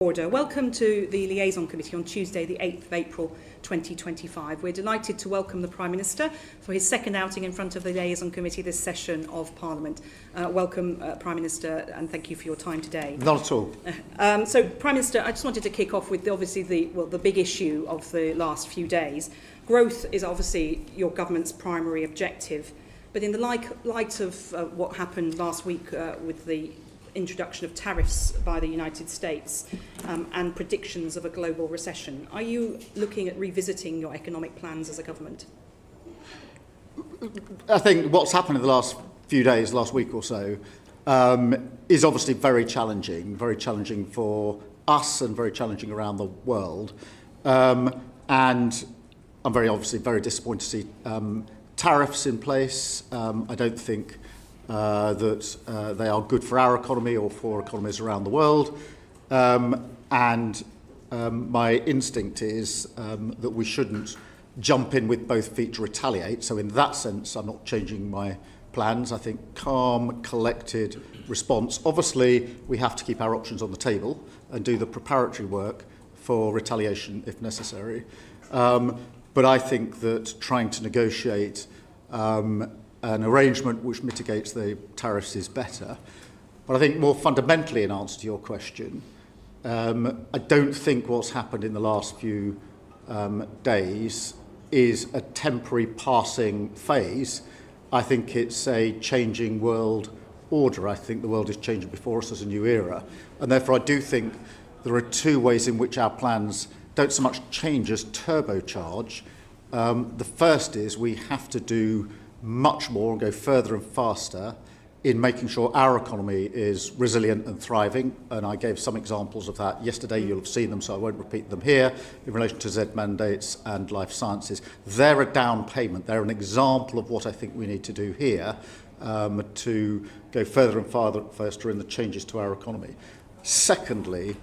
Order. Welcome to the Liaison Committee on Tuesday, the 8th of April 2025. We're delighted to welcome the Prime Minister for his second outing in front of the Liaison Committee this session of Parliament. Welcome, Prime Minister, and thank you for your time today. Not at all. So, Prime Minister, I just wanted to kick off with obviously the big issue of the last few days. Growth is obviously your government's primary objective, but in the light of what happened last week with the introduction of tariffs by the United States and predictions of a global recession, are you looking at revisiting your economic plans as a government? I think what's happened in the last few days, last week or so, is obviously very challenging for us and very challenging around the world. And I'm very disappointed to see tariffs in place. I don't think that they are good for our economy or for economies around the world. My instinct is that we shouldn't jump in with both feet to retaliate. So in that sense, I'm not changing my plans. I think calm, collected response. Obviously, we have to keep our options on the table and do the preparatory work for retaliation if necessary. But I think that trying to negotiate an arrangement which mitigates the tariffs is better. But I think more fundamentally, in answer to your question, I don't think what's happened in the last few days is a temporary passing phase. I think it's a changing world order. I think the world is changing before us as a new era. And therefore, I do think there are two ways in which our plans don't so much change as turbocharge. The first is we have to do much more and go further and faster in making sure our economy is resilient and thriving. And I gave some examples of that yesterday. You'll have seen them, so I won't repeat them here, in relation to Z mandates and life sciences. They're a down payment. They're an example of what I think we need to do here to go further and faster in the changes to our economy. Secondly,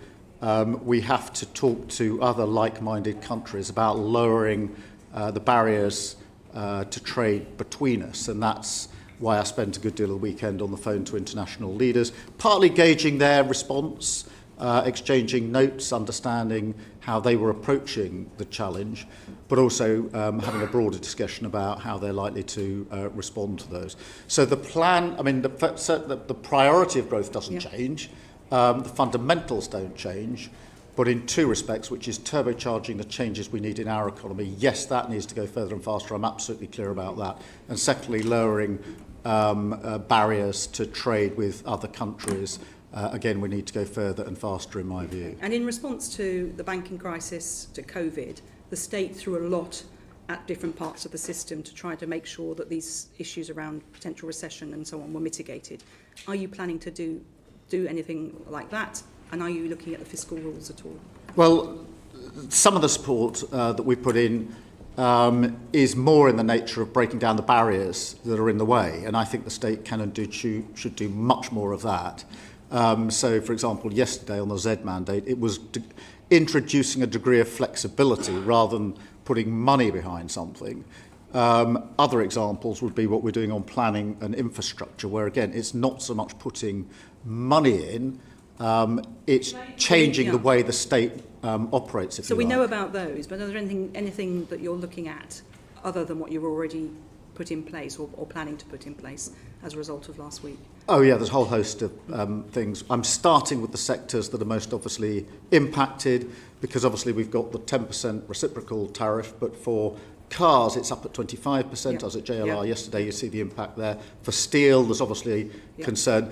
we have to talk to other like-minded countries about lowering the barriers to trade between us, and that's why I spent a good deal of the weekend on the phone to international leaders, partly gauging their response, exchanging notes, understanding how they were approaching the challenge, but also having a broader discussion about how they're likely to respond to those. So the plan, the priority of growth doesn't change, the fundamentals don't change, but in two respects, which is turbocharging the changes we need in our economy. Yes, that needs to go further and faster. I'm absolutely clear about that. And secondly, lowering barriers to trade with other countries. Again, we need to go further and faster, in my view. And in response to the banking crisis, to COVID, the state threw a lot at different parts of the system to try to make sure that these issues around potential recession and so on were mitigated. Are you planning to do anything like that? And are you looking at the fiscal rules at all? Well, some of the support that we put in is more in the nature of breaking down the barriers that are in the way. And I think the state can and should do much more of that. So, for example, yesterday on the Z mandate, it was introducing a degree of flexibility rather than putting money behind something. Other examples would be what we're doing on planning and infrastructure, where, again, it's not so much putting money in, it's changing the way the state operates, if you like. So we know about those, but are there anything that you're looking at other than what you've already put in place or planning to put in place as a result of last week? Oh yeah, there's a whole host of things. I'm starting with the sectors that are most obviously impacted, because obviously we've got the 10% reciprocal tariff, but for cars, it's up at 25%. I was at JLR yesterday, you see the impact there. For steel, there's obviously concern.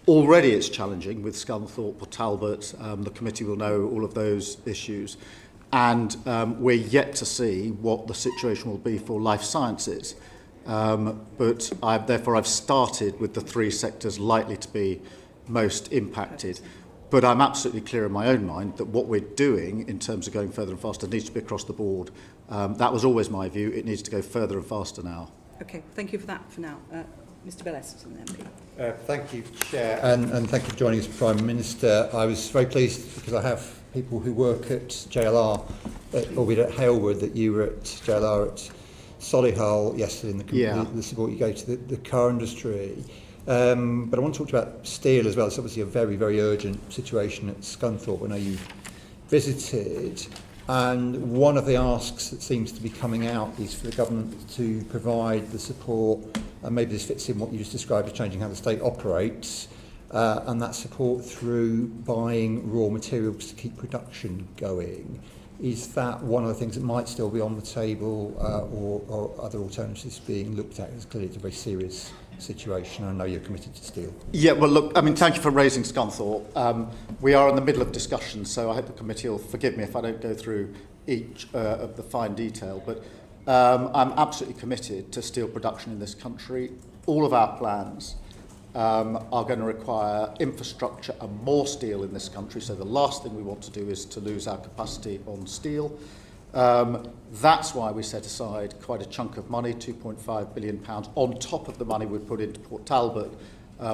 Already it's challenging with Scunthorpe or Talbot. The committee will know all of those issues. And we're yet to see what the situation will be for life sciences. But therefore I've started with the three sectors likely to be most impacted. But I'm absolutely clear in my own mind that what we're doing in terms of going further and faster needs to be across the board. That was always my view. It needs to go further and faster now. Okay, thank you for that for now. Mr Belless from the MP. Thank you, Chair, and thank you for joining us, Prime Minister. I was very pleased because I have people who work at JLR, albeit at Halewood, that you were at JLR at Solihull yesterday, and the support you gave to the car industry. But I want to talk about steel as well. It's obviously a very, very urgent situation at Scunthorpe. I know you've visited, and one of the asks that seems to be coming out is for the government to provide the support, and maybe this fits in what you just described as changing how the state operates, and that support through buying raw materials to keep production going. Is that one of the things that might still be on the table, or other alternatives being looked at? Because clearly it's a very serious situation. I know you're committed to steel. Yeah, well, look, I mean, thank you for raising Scunthorpe. We are in the middle of discussions, so I hope the committee will forgive me if I don't go through each of the fine detail. But I'm absolutely committed to steel production in this country. All of our plans are going to require infrastructure and more steel in this country. So the last thing we want to do is to lose our capacity on steel. That's why we set aside quite a chunk of money, £2.5 billion, on top of the money we put into Port Talbot,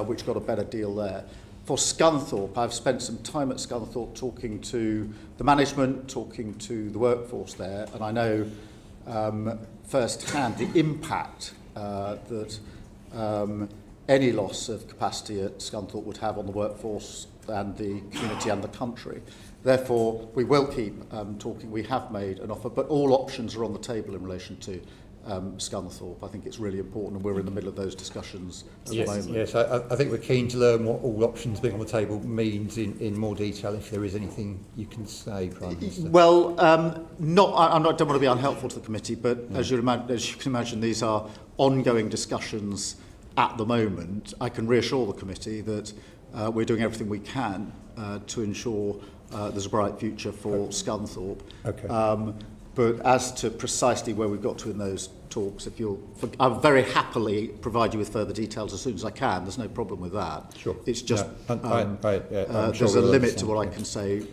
which got a better deal there. For Scunthorpe, I've spent some time at Scunthorpe talking to the management, talking to the workforce there, and I know firsthand the impact that any loss of capacity at Scunthorpe would have on the workforce and the community and the country. Therefore, we will keep talking. We have made an offer, but all options are on the table in relation to Scunthorpe. I think it's really important, and we're in the middle of those discussions at the moment. Yes, I think we're keen to learn what all options being on the table means in more detail, if there is anything you can say, Prime Minister. Well, I don't want to be unhelpful to the committee, but as you can imagine, these are ongoing discussions at the moment. I can reassure the committee that we're doing everything we can to ensure there's a bright future for Scunthorpe. Okay. But as to precisely where we've got to in those talks, I'll very happily provide you with further details as soon as I can. There's no problem with that. Sure. It's just I'm there's sure a we'll limit to understand. what I can say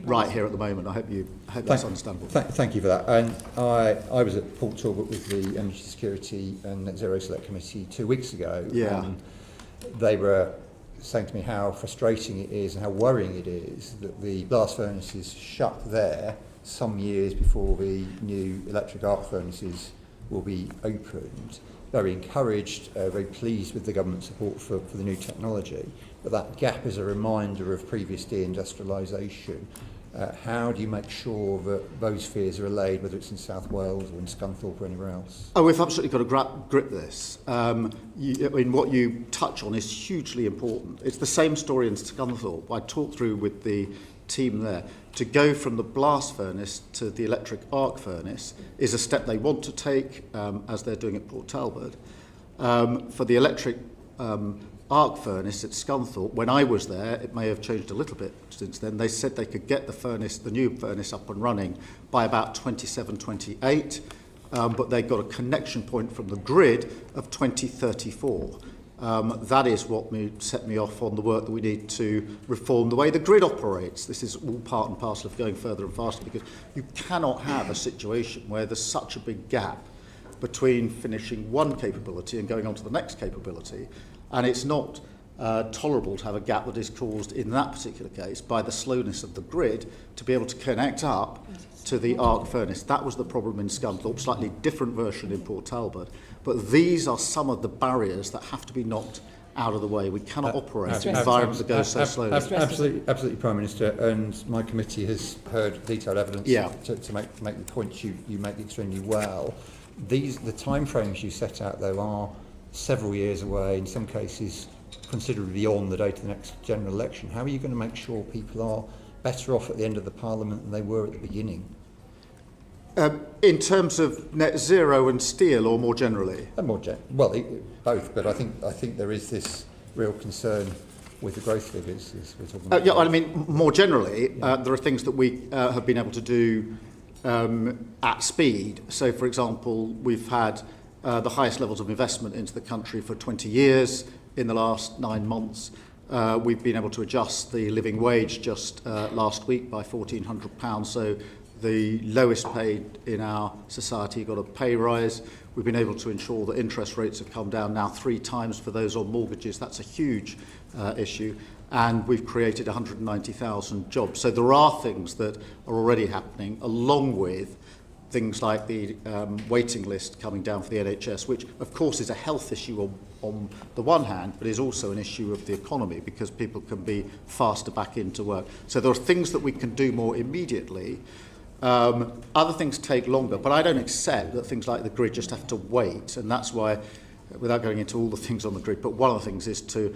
right here at the moment. I hope that's understandable. Thank you for that. And I was at Port Talbot with the Energy Security and Net Zero Select Committee 2 weeks ago. Yeah. And they were saying to me how frustrating it is and how worrying it is that the blast furnaces shut there some years before the new electric arc furnaces will be opened. Very encouraged, very pleased with the government support for the new technology, but that gap is a reminder of previous deindustrialisation. How do you make sure that those fears are allayed, whether it's in South Wales or in Scunthorpe or anywhere else? Oh, we've absolutely got to grip this. What you touch on is hugely important. It's the same story in Scunthorpe. I talked through with the team there. To go from the blast furnace to the electric arc furnace is a step they want to take, as they're doing at Port Talbot. For the electric arc furnace at Scunthorpe, when I was there, it may have changed a little bit since then, they said they could get the new furnace up and running by about 27, 28, but they got a connection point from the grid of 2034. That is what set me off on the work that we need to reform the way the grid operates. This is all part and parcel of going further and faster, because you cannot have a situation where there's such a big gap between finishing one capability and going on to the next capability. And it's not tolerable to have a gap that is caused in that particular case by the slowness of the grid to be able to connect up to the arc furnace. That was the problem in Scunthorpe, slightly different version in Port Talbot. But these are some of the barriers that have to be knocked out of the way. We cannot operate in environments that go so slowly. Absolutely, Prime Minister, and my committee has heard detailed evidence to make the points you make extremely well. The timeframes you set out, though, are several years away, in some cases considerably beyond the date of the next general election. How are you going to make sure people are better off at the end of the Parliament than they were at the beginning? In terms of net zero and steel, or more generally? Both. But I think there is this real concern with the growth figures as we're talking about. I mean, more generally, there are things that we have been able to do at speed. So, for example, we've had the highest levels of investment into the country for 20 years in the last 9 months. We've been able to adjust the living wage just last week by £1,400. So the lowest paid in our society got a pay rise. We've been able to ensure that interest rates have come down now 3 times for those on mortgages. That's a huge issue. And we've created 190,000 jobs. So there are things that are already happening, along with things like the waiting list coming down for the NHS, which of course is a health issue on on the one hand, but is also an issue of the economy because people can be faster back into work. So there are things that we can do more immediately. Other things take longer, but I don't accept that things like the grid just have to wait, and that's why, without going into all the things on the grid, but one of the things is to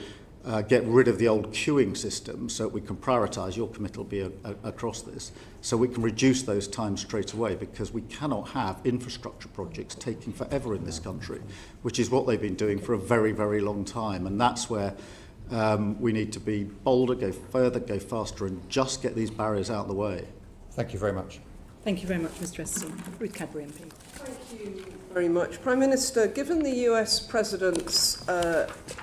get rid of the old queuing system so that we can prioritise, your committee will be across this, so we can reduce those times straight away, because we cannot have infrastructure projects taking forever in this country, which is what they've been doing for a very, very long time, and that's where we need to be bolder, go further, go faster, and just get these barriers out of the way. Thank you very much. Thank you very much, Mr Eston. Ruth Cadbury MP. Thank you very much. Prime Minister, given the US President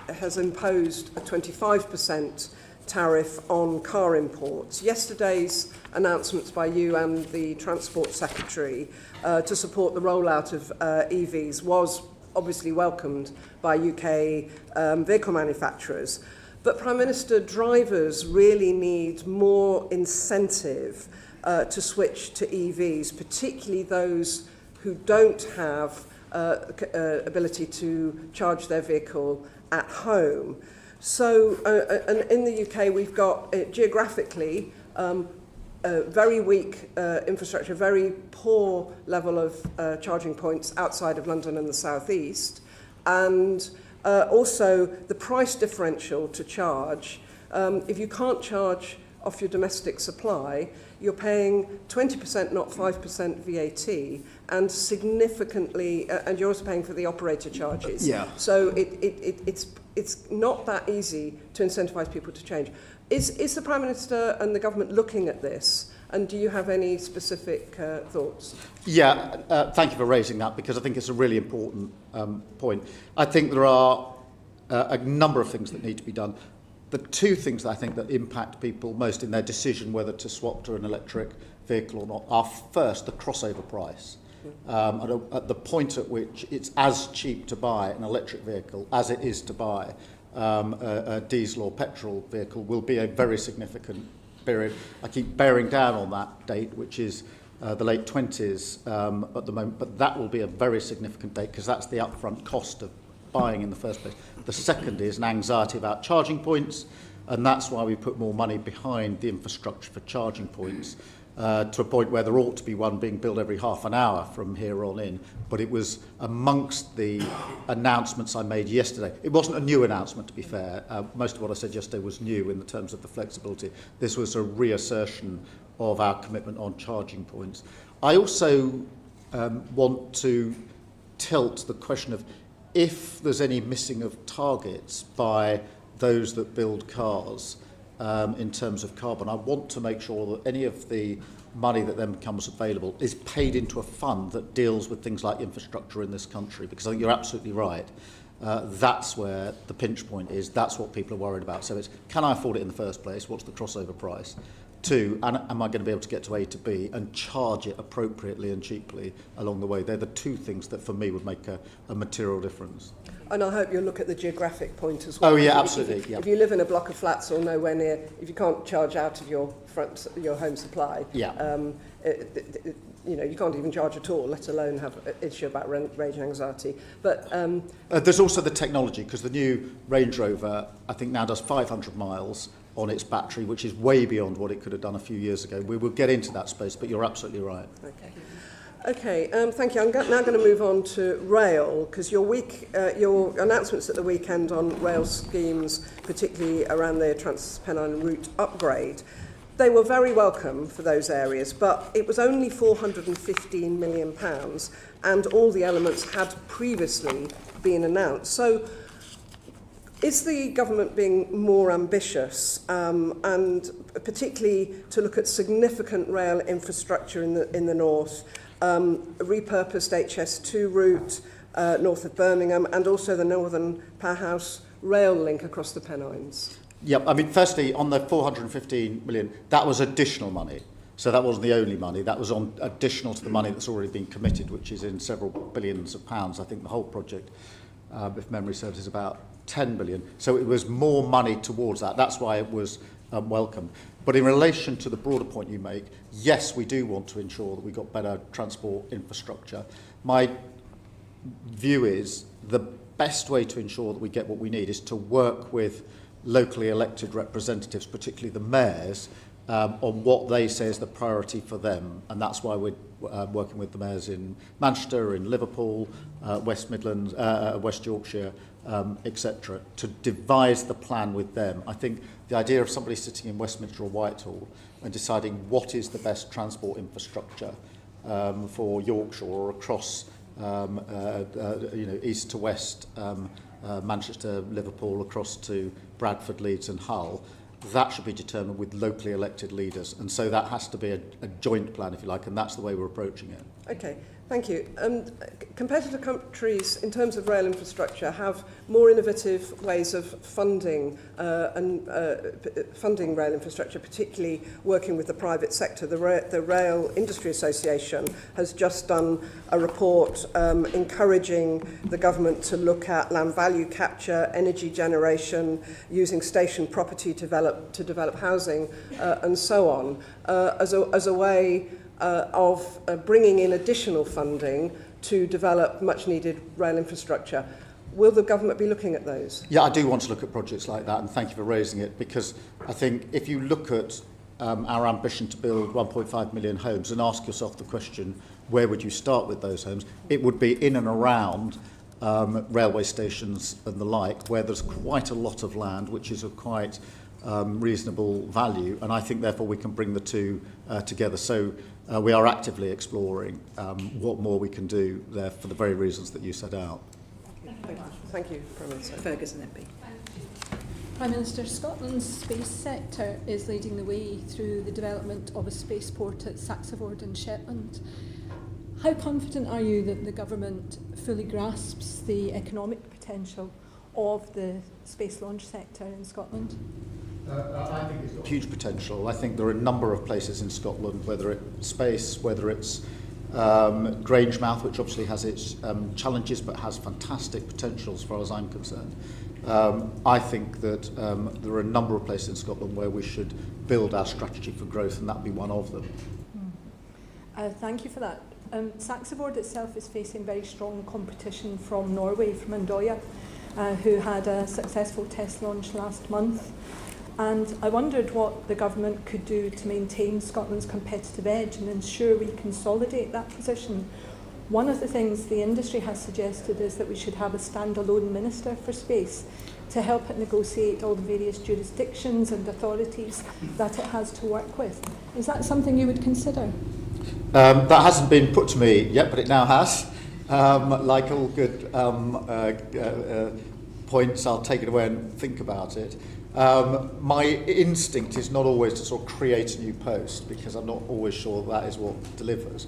has imposed a 25% tariff on car imports, yesterday's announcements by you and the Transport Secretary to support the rollout of EVs was obviously welcomed by UK vehicle manufacturers. But Prime Minister, drivers really need more incentive to switch to EVs, particularly those who don't have ability to charge their vehicle at home. So, and in the UK, we've got geographically very weak infrastructure, very poor level of charging points outside of London and the southeast, and also the price differential to charge. If you can't charge off your domestic supply, you're paying 20%, not 5% VAT, and significantly, and you're also paying for the operator charges. Yeah. So it's not that easy to incentivise people to change. Is the Prime Minister and the government looking at this? And do you have any specific thoughts? Yeah, thank you for raising that, because I think it's a really important point. I think there are a number of things that need to be done. The two things that I think that impact people most in their decision whether to swap to an electric vehicle or not are, first, the crossover price. At the point at which it's as cheap to buy an electric vehicle as it is to buy a diesel or petrol vehicle will be a very significant period. I keep bearing down on that date, which is the late 20s at the moment, but that will be a very significant date because that's the upfront cost of buying in the first place. The second is an anxiety about charging points, and that's why we put more money behind the infrastructure for charging points to a point where there ought to be one being built every half an hour from here on in. But it was amongst the announcements I made yesterday. It wasn't a new announcement, to be fair. Most of what I said yesterday was new in the terms of the flexibility. This was a reassertion of our commitment on charging points. I also want to tilt the question of if there's any missing of targets by those that build cars in terms of carbon. I want to make sure that any of the money that then becomes available is paid into a fund that deals with things like infrastructure in this country, because I think you're absolutely right. That's where the pinch point is. That's what people are worried about. So it's, can I afford it in the first place? What's the crossover price? Two, and am I going to be able to get to A to B and charge it appropriately and cheaply along the way? They're the two things that for me would make a material difference. And I hope you'll look at the geographic point as well. Oh yeah, absolutely. If you live in a block of flats or nowhere near, if you can't charge out of your home supply, Yeah. You know, you can't even charge at all, let alone have an issue about range anxiety. But there's also the technology, because the new Range Rover, I think, now does 500 miles on its battery, which is way beyond what it could have done a few years ago. We will get into that space, but you're absolutely right. Okay, thank you. I'm now going to move on to rail, because your announcements at the weekend on rail schemes, particularly around the Trans-Pennine route upgrade, they were very welcome for those areas, but it was only £415 million, and all the elements had previously been announced. So is the government being more ambitious, and particularly to look at significant rail infrastructure in the north, repurposed HS2 route north of Birmingham, and also the Northern Powerhouse rail link across the Pennines? Yep, I mean, firstly, on the 415 million, that was additional money. So that wasn't the only money. That was on additional to the money that's already been committed, which is in several billions of pounds. I think the whole project, if memory serves, is about 10 billion. So it was more money towards that. That's why it was welcome. But in relation to the broader point you make, yes, we do want to ensure that we've got better transport infrastructure. My view is the best way to ensure that we get what we need is to work with locally elected representatives, particularly the mayors, on what they say is the priority for them. And that's why we're working with the mayors in Manchester, in Liverpool, West Midlands, West Yorkshire, etc., to devise the plan with them. I think the idea of somebody sitting in Westminster or Whitehall and deciding what is the best transport infrastructure for Yorkshire or across east to west, Manchester, Liverpool, across to Bradford, Leeds and Hull, that should be determined with locally elected leaders. And so that has to be a joint plan, if you like, and that's the way we're approaching it. Okay, thank you. Competitor countries, in terms of rail infrastructure, have more innovative ways of funding funding rail infrastructure, particularly working with the private sector. The Rail Industry Association has just done a report encouraging the government to look at land value capture, energy generation, using station property to develop housing, and so on, as a way of bringing in additional funding to develop much needed rail infrastructure. Will the government be looking at those? Yeah, I do want to look at projects like that, and thank you for raising it, because I think if you look at our ambition to build 1.5 million homes and ask yourself the question, where would you start with those homes? It would be in and around railway stations and the like, where there's quite a lot of land, which is of quite reasonable value, and I think therefore we can bring the two together. So we are actively exploring what more we can do there for the very reasons that you set out. Thank you, Prime Minister. Ferguson MP. Prime Minister, Scotland's space sector is leading the way through the development of a spaceport at Saxavord in Shetland. How confident are you that the government fully grasps the economic potential of the space launch sector in Scotland? I think it's got huge potential. I think there are a number of places in Scotland, whether it's space, whether it's Grangemouth, which obviously has its challenges but has fantastic potential as far as I'm concerned. I think that there are a number of places in Scotland where we should build our strategy for growth, and that would be one of them. Thank you for that. Saxavord itself is facing very strong competition from Norway, from Andoya, who had a successful test launch last month. And I wondered what the government could do to maintain Scotland's competitive edge and ensure we consolidate that position. One of the things the industry has suggested is that we should have a standalone minister for space to help it negotiate all the various jurisdictions and authorities that it has to work with. Is that something you would consider? That hasn't been put to me yet, but it now has. Like all good points, I'll take it away and think about it. My instinct is not always to sort of create a new post, because I'm not always sure that is what delivers.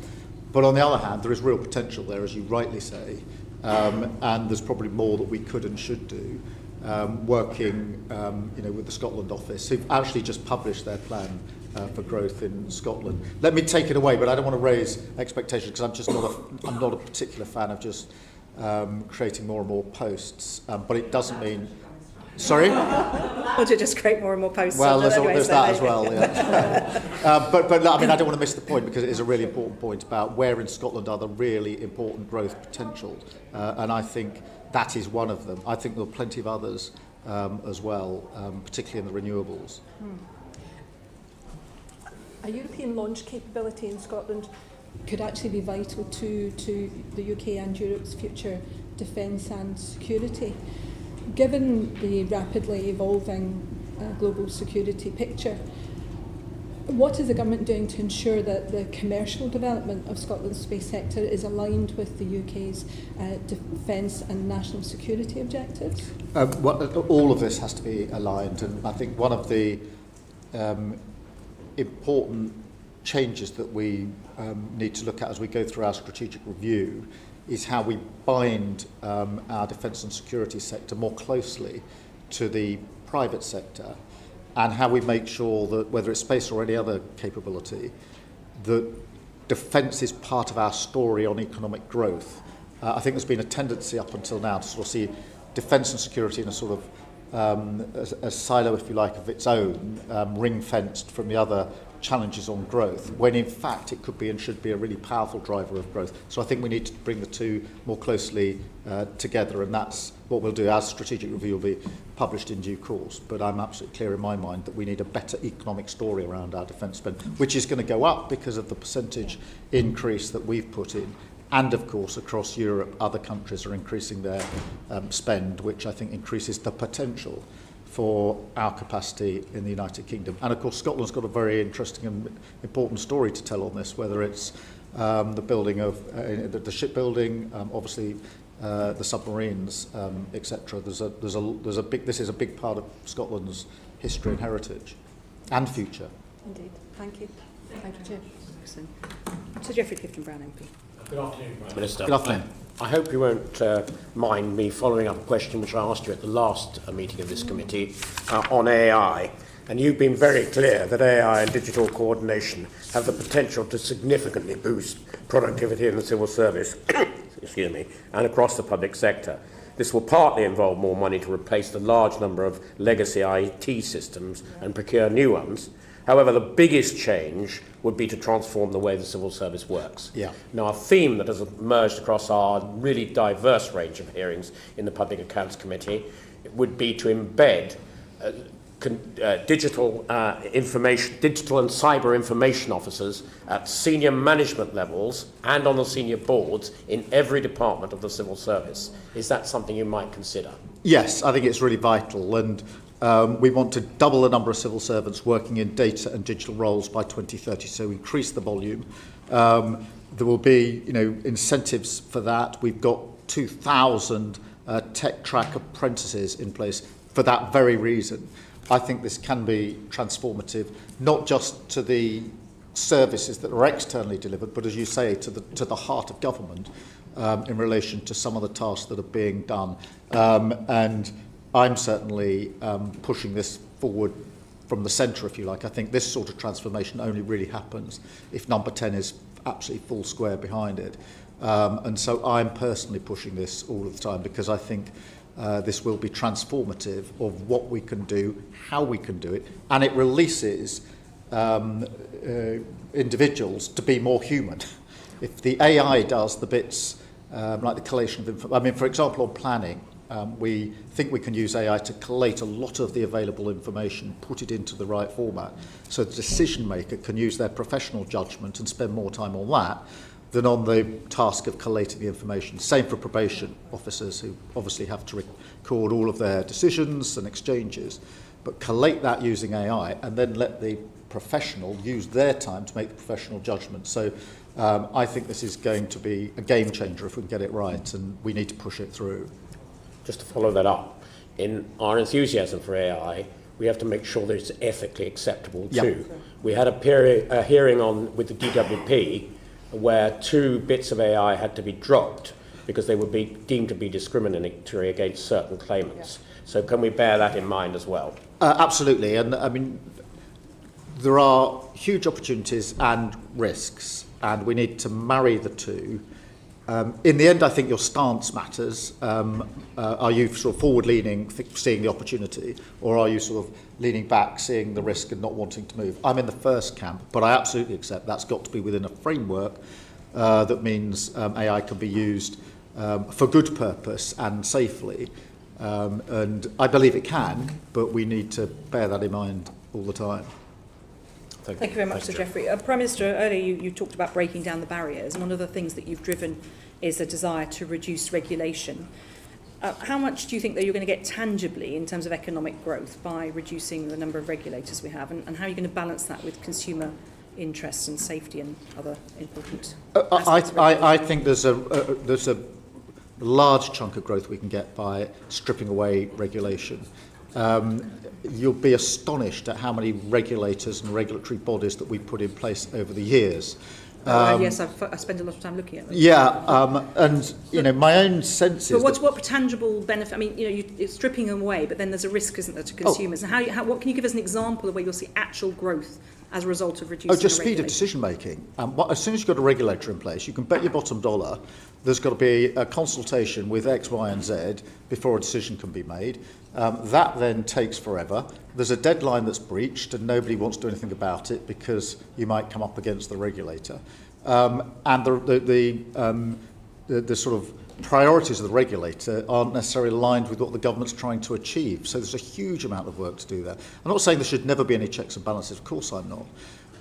But on the other hand, there is real potential there, as you rightly say, and there's probably more that we could and should do, working with the Scotland office, who've actually just published their plan for growth in Scotland. Let me take it away, but I don't want to raise expectations, because I'm not a particular fan of just creating more and more posts. But it doesn't mean. Sorry? Or to just create more and more posts. Well, there's that as well. Yeah. But I mean, I don't want to miss the point, because it is a really important point about where in Scotland are the really important growth potential, and I think that is one of them. I think there are plenty of others as well, particularly in the renewables. A European launch capability in Scotland could actually be vital to the UK and Europe's future defence and security. Given the rapidly evolving global security picture, what is the government doing to ensure that the commercial development of Scotland's space sector is aligned with the UK's defence and national security objectives? All of this has to be aligned, and I think one of the important changes that we need to look at as we go through our strategic review is how we bind our defence and security sector more closely to the private sector, and how we make sure that, whether it's space or any other capability, that defence is part of our story on economic growth. I think there's been a tendency up until now to sort of see defence and security in a sort of a silo, if you like, of its own, ring-fenced from the other challenges on growth, when in fact it could be and should be a really powerful driver of growth. So I think we need to bring the two more closely together, and that's what we'll do. Our strategic review will be published in due course, but I'm absolutely clear in my mind that we need a better economic story around our defence spend, which is going to go up because of the percentage increase that we've put in. And of course, across Europe, other countries are increasing their spend, which I think increases the potential for our capacity in the United Kingdom. And of course, Scotland's got a very interesting and important story to tell on this, whether it's the building of the shipbuilding, obviously the submarines, etc. There's a big. This is a big part of Scotland's history and heritage, and future. Indeed. Thank you. Thank you, Chair. Excellent. Sir Geoffrey Clifton-Brown MP. Good afternoon, Prime Minister. Good afternoon. I hope you won't mind me following up a question which I asked you at the last meeting of this committee on AI. And you've been very clear that AI and digital coordination have the potential to significantly boost productivity in the civil service excuse me, and across the public sector. This will partly involve more money to replace the large number of legacy IT systems and procure new ones. However, the biggest change would be to transform the way the civil service works. Yeah. Now, a theme that has emerged across our really diverse range of hearings in the Public Accounts Committee would be to embed digital and cyber information officers at senior management levels and on the senior boards in every department of the civil service. Is that something you might consider? Yes, I think it's really vital, and we want to double the number of civil servants working in data and digital roles by 2030, so increase the volume. There will be, incentives for that. We've got 2,000 tech track apprentices in place for that very reason. I think this can be transformative, not just to the services that are externally delivered, but as you say, to the heart of government in relation to some of the tasks that are being done. And I'm certainly pushing this forward from the centre, if you like. I think this sort of transformation only really happens if Number 10 is absolutely full square behind it. And so I'm personally pushing this all of the time, because I think this will be transformative of what we can do, how we can do it, and it releases individuals to be more human. If the AI does the bits like the collation of information, I mean, for example, on planning, we think we can use AI to collate a lot of the available information, put it into the right format, so the decision maker can use their professional judgment and spend more time on that than on the task of collating the information. Same for probation officers, who obviously have to record all of their decisions and exchanges, but collate that using AI and then let the professional use their time to make the professional judgment. So I think this is going to be a game changer if we can get it right, and we need to push it through. Just to follow that up, in our enthusiasm for AI, we have to make sure that it's ethically acceptable too. Yep. We had a hearing with the DWP where 2 bits of AI had to be dropped because they would be deemed to be discriminatory against certain claimants. Yeah. So can we bear that in mind as well? Absolutely, and I mean, there are huge opportunities and risks, and we need to marry the two. In the end, I think your stance matters. Are you sort of forward-leaning, seeing the opportunity, or are you sort of leaning back, seeing the risk and not wanting to move? I'm in the first camp, but I absolutely accept that's got to be within a framework that means AI can be used for good purpose and safely. And I believe it can, but we need to bear that in mind all the time. Thank you very much, Sir Geoffrey. Prime Minister, earlier you talked about breaking down the barriers, and one of the things that you've driven is a desire to reduce regulation. How much do you think that you're going to get tangibly in terms of economic growth by reducing the number of regulators we have, and how are you going to balance that with consumer interests and safety and other important aspects? I think there's a large chunk of growth we can get by stripping away regulation. You'll be astonished at how many regulators and regulatory bodies that we've put in place over the years. Yes, I spend a lot of time looking at them. Yeah, and my own sense is. But what tangible benefit? I mean, it's stripping them away, but then there's a risk, isn't there, to consumers? And what can you give us an example of where you'll see actual growth as a result of reducing just the speed of regulation? decision making. As soon as you've got a regulator in place, you can bet your bottom dollar there's got to be a consultation with X, Y and Z before a decision can be made. That then takes forever. There's a deadline that's breached and nobody wants to do anything about it because you might come up against the regulator. And the sort of priorities of the regulator aren't necessarily aligned with what the government's trying to achieve. So there's a huge amount of work to do there. I'm not saying there should never be any checks and balances, of course I'm not.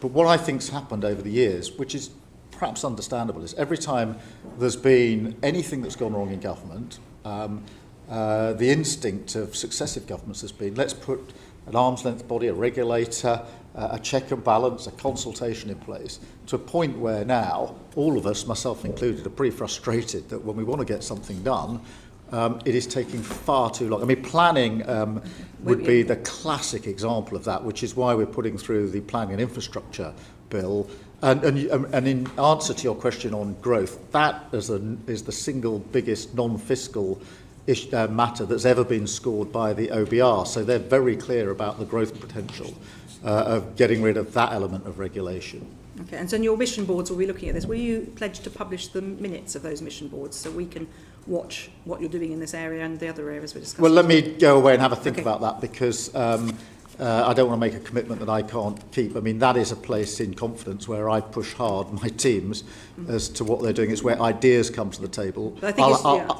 But what I think's happened over the years, which is perhaps understandable, is every time there's been anything that's gone wrong in government, the instinct of successive governments has been, let's put an arm's length body, a regulator, a check and balance, a consultation in place, to a point where now all of us, myself included, are pretty frustrated that when we want to get something done, it is taking far too long. I mean, planning would be the classic example of that, which is why we're putting through the Planning and Infrastructure Bill. And in answer to your question on growth, that is the single biggest non-fiscal matter that's ever been scored by the OBR. So they're very clear about the growth potential of getting rid of that element of regulation. Okay, and so in your mission boards will be looking at this. Will you pledge to publish the minutes of those mission boards so we can watch what you're doing in this area and the other areas we're discussing? Well, let me go away and have a think about that, because I don't want to make a commitment that I can't keep. I mean, that is a place in confidence where I push hard my teams as to what they're doing. It's where ideas come to the table. But I think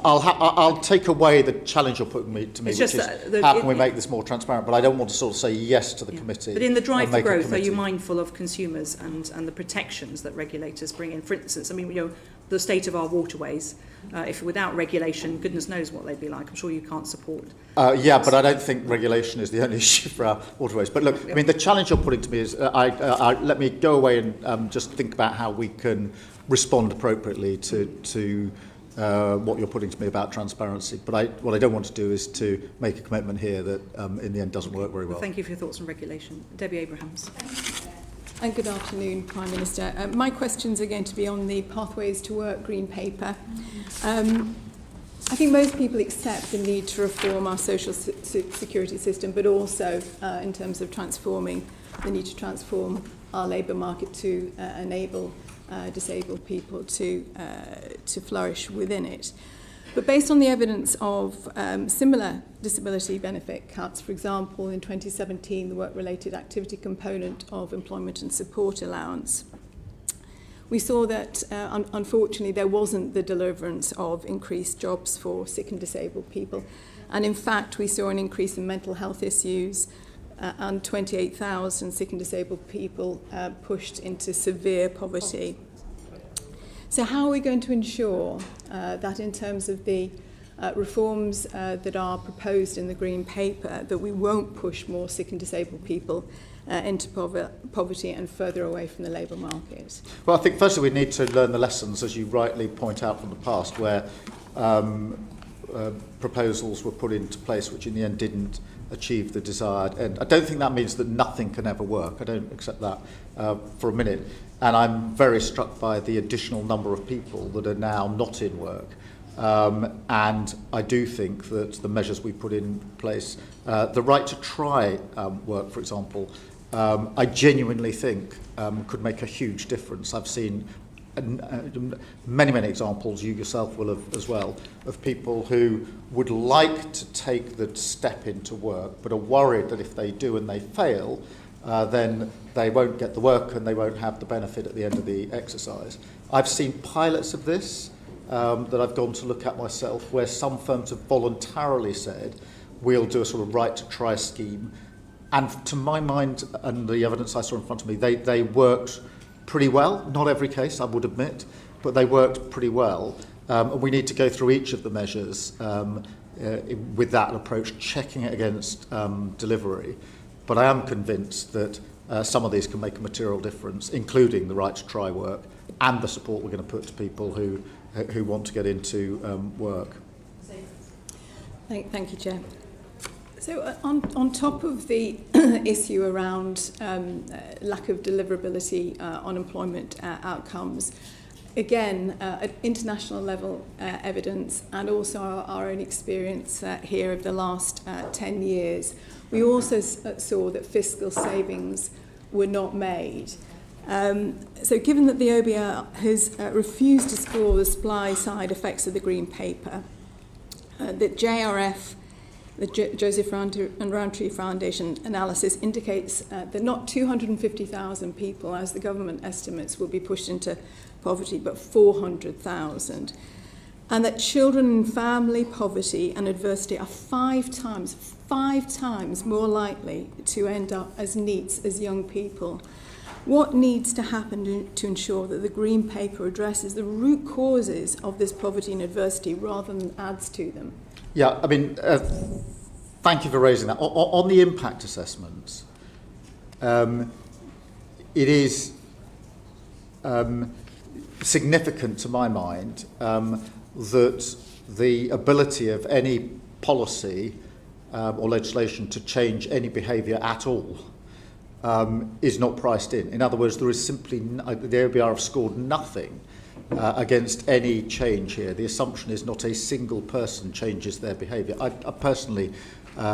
I'll take away the challenge you're putting to me, It's which just is how can we make this more transparent? But I don't want to sort of say yes to the committee. But in the drive and for make a growth, are committee. you mindful of consumers and the protections that regulators bring in? For instance, I mean, you know, the state of our waterways, if without regulation, goodness knows what they'd be like. I'm sure you can't support. Yeah, but I don't think regulation is the only issue for our waterways. But look, I mean, the challenge you're putting to me is, let me go away and just think about how we can respond appropriately to what you're putting to me about transparency. But what I don't want to do is to make a commitment here that in the end doesn't work very well. Thank you for your thoughts on regulation. Debbie Abrahams. And good afternoon, Prime Minister. My questions are going to be on the Pathways to Work Green Paper. I think most people accept the need to reform our social security system, but also in terms of transforming, the need to transform our labour market to enable disabled people to flourish within it. But based on the evidence of similar disability benefit cuts, for example, in 2017, the work-related activity component of employment and support allowance, we saw that, unfortunately, there wasn't the deliverance of increased jobs for sick and disabled people. And in fact, we saw an increase in mental health issues and 28,000 sick and disabled people pushed into severe poverty. So how are we going to ensure that in terms of the reforms that are proposed in the Green Paper, that we won't push more sick and disabled people into poverty and further away from the labour market? Well, I think firstly we need to learn the lessons, as you rightly point out, from the past, where proposals were put into place which in the end didn't achieve the desired end. I don't think that means that nothing can ever work. I don't accept that for a minute. And I'm very struck by the additional number of people that are now not in work. And I do think that the measures we put in place, the right to try work, for example, I genuinely think could make a huge difference. I've seen many examples, you yourself will have as well, of people who would like to take the step into work but are worried that if they do and they fail, then they won't get the work and they won't have the benefit at the end of the exercise. I've seen pilots of this that I've gone to look at myself, where some firms have voluntarily said, we'll do a sort of right to try scheme. And to my mind, and the evidence I saw in front of me, they worked pretty well. Not every case, I would admit, but they worked pretty well. And we need to go through each of the measures with that approach, checking it against delivery. But I am convinced that some of these can make a material difference, including the right to try work and the support we're going to put to people who want to get into work. Thank you, Chair. So on top of the issue around lack of deliverability on employment outcomes, again, at international level evidence and also our own experience here of the last 10 years, we also saw that fiscal savings were not made. So given that the OBR has refused to score the supply-side effects of the Green Paper, the JRF, the Joseph Rowntree Foundation analysis indicates that not 250,000 people, as the government estimates, will be pushed into poverty, but 400,000. And that children in family poverty and adversity are five times more likely to end up as NEETs as young people. What needs to happen to ensure that the Green Paper addresses the root causes of this poverty and adversity rather than adds to them? Yeah, I mean, thank you for raising that. On the impact assessments, it is significant to my mind that the ability of any policy or legislation to change any behaviour at all is not priced in. In other words, there is simply, the OBR have scored nothing against any change here. The assumption is not a single person changes their behaviour. I personally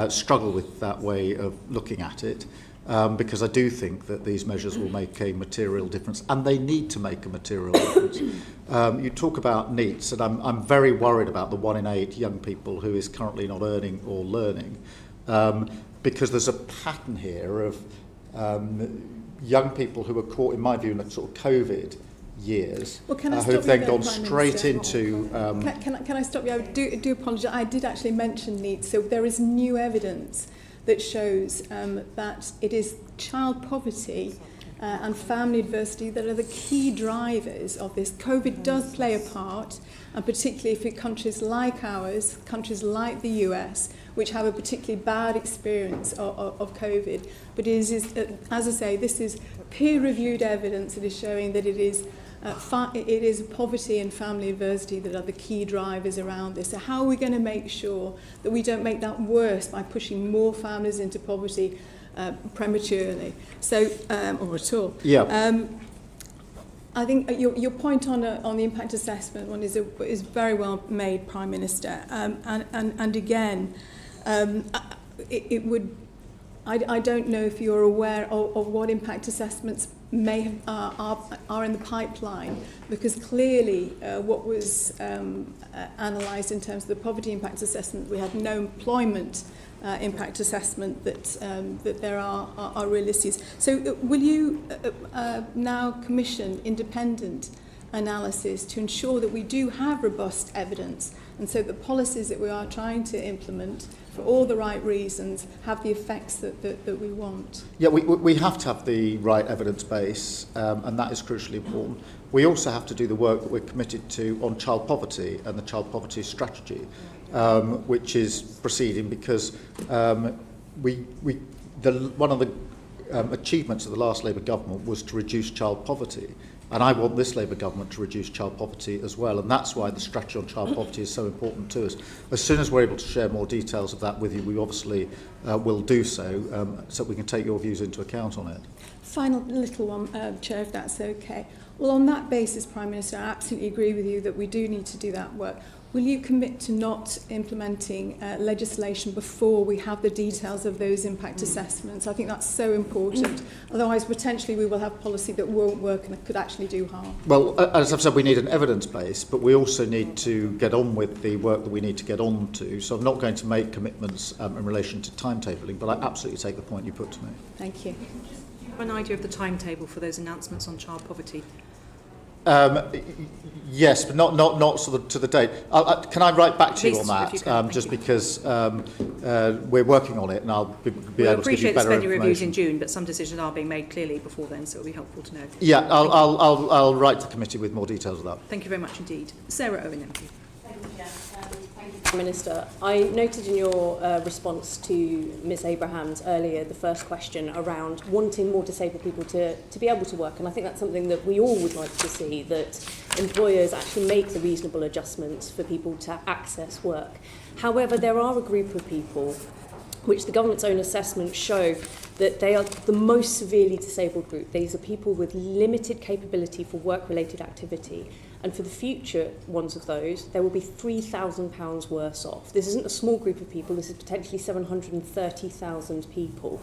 struggle with that way of looking at it because I do think that these measures will make a material difference, and they need to make a material difference. You talk about NEETs, and I'm very worried about the 1 in 8 young people who is currently not earning or learning, because there's a pattern here of young people who were caught, in my view, in the sort of COVID years, who've then gone straight into... Can I stop you? I do apologise. I did actually mention NEETs. So there is new evidence that shows that it is child poverty and family adversity that are the key drivers of this. COVID does play a part, and particularly for countries like ours, countries like the US, which have a particularly bad experience of COVID. But it is, as I say, this is peer-reviewed evidence that is showing that it is poverty and family adversity that are the key drivers around this. So how are we going to make sure that we don't make that worse by pushing more families into poverty prematurely? So, or at all. Yeah. I think your point on the impact assessment one is very well made, Prime Minister. And again, it would. I don't know if you're aware of what impact assessments are in the pipeline, because clearly what was analysed in terms of the poverty impact assessment, we had no employment impact assessment that there are real issues. So will you now commission independent analysis to ensure that we do have robust evidence, and so the policies that we are trying to implement for all the right reasons have the effects that we want? Yeah, we have to have the right evidence base, and that is crucially important. We also have to do the work that we're committed to on child poverty and the child poverty strategy, which is proceeding because one of the achievements of the last Labour government was to reduce child poverty. And I want this Labour government to reduce child poverty as well, and that's why the strategy on child poverty is so important to us. As soon as we're able to share more details of that with you, we obviously will do so, so we can take your views into account on it. Final little one, Chair, if that's okay. Well, on that basis, Prime Minister, I absolutely agree with you that we do need to do that work. Will you commit to not implementing legislation before we have the details of those impact assessments? I think that's so important. Otherwise, potentially, we will have policy that won't work and could actually do harm. Well, as I've said, we need an evidence base, but we also need to get on with the work that we need to get on to. So I'm not going to make commitments in relation to timetabling, but I absolutely take the point you put to me. Thank you. Do you have an idea of the timetable for those announcements on child poverty? Yes, but not sort of to the date. Can I write back to you on that? Just because we're working on it, and I'll be able to give you better information. We appreciate the spending reviews in June, but some decisions are being made clearly before then, so it will be helpful to know. Yeah, I'll write to the committee with more details of that. Thank you very much indeed. Sarah Owen, MP. Thank you, Chair. Thank you, Prime Minister. I noted in your response to Ms Abrahams earlier the first question around wanting more disabled people to be able to work, and I think that's something that we all would like to see, that employers actually make the reasonable adjustments for people to access work. However, there are a group of people which the government's own assessments show that they are the most severely disabled group. These are people with limited capability for work-related activity. And for the future ones of those, there will be £3,000 worse off. This isn't a small group of people, this is potentially 730,000 people.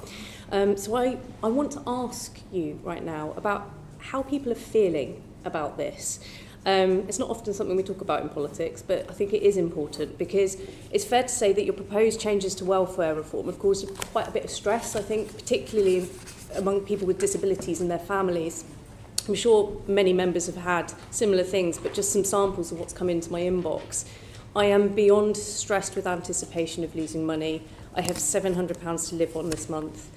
So I want to ask you right now about how people are feeling about this. It's not often something we talk about in politics, but I think it is important because it's fair to say that your proposed changes to welfare reform have caused quite a bit of stress, I think, particularly among people with disabilities and their families. I'm sure many members have had similar things, but just some samples of what's come into my inbox. I am beyond stressed with anticipation of losing money. I have £700 to live on this month.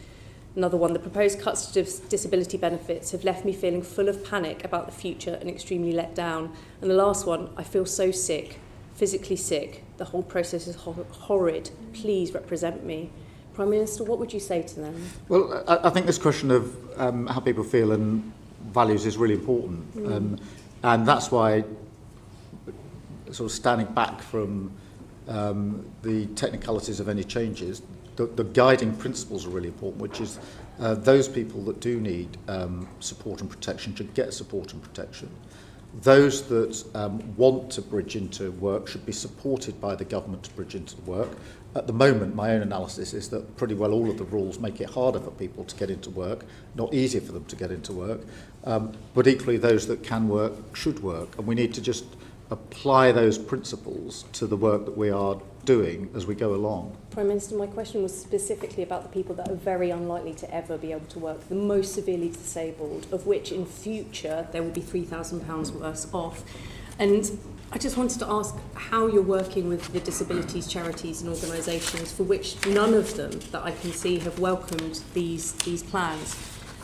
Another one, the proposed cuts to disability benefits have left me feeling full of panic about the future and extremely let down. And the last one, I feel so sick, physically sick. The whole process is horrid. Please represent me. Prime Minister, what would you say to them? Well, I think this question of how people feel and values is really important. And that's why sort of standing back from the technicalities of any changes, the guiding principles are really important, which is those people that do need support and protection should get support and protection. Those that want to bridge into work should be supported by the government to bridge into work. At the moment, my own analysis is that pretty well all of the rules make it harder for people to get into work, not easier for them to get into work. But equally, those that can work should work. And we need to just apply those principles to the work that we are doing as we go along. Prime Minister, my question was specifically about the people that are very unlikely to ever be able to work, the most severely disabled, of which in future there will be £3,000 worse off. And I just wanted to ask how you're working with the disabilities charities and organisations for which none of them that I can see have welcomed these plans.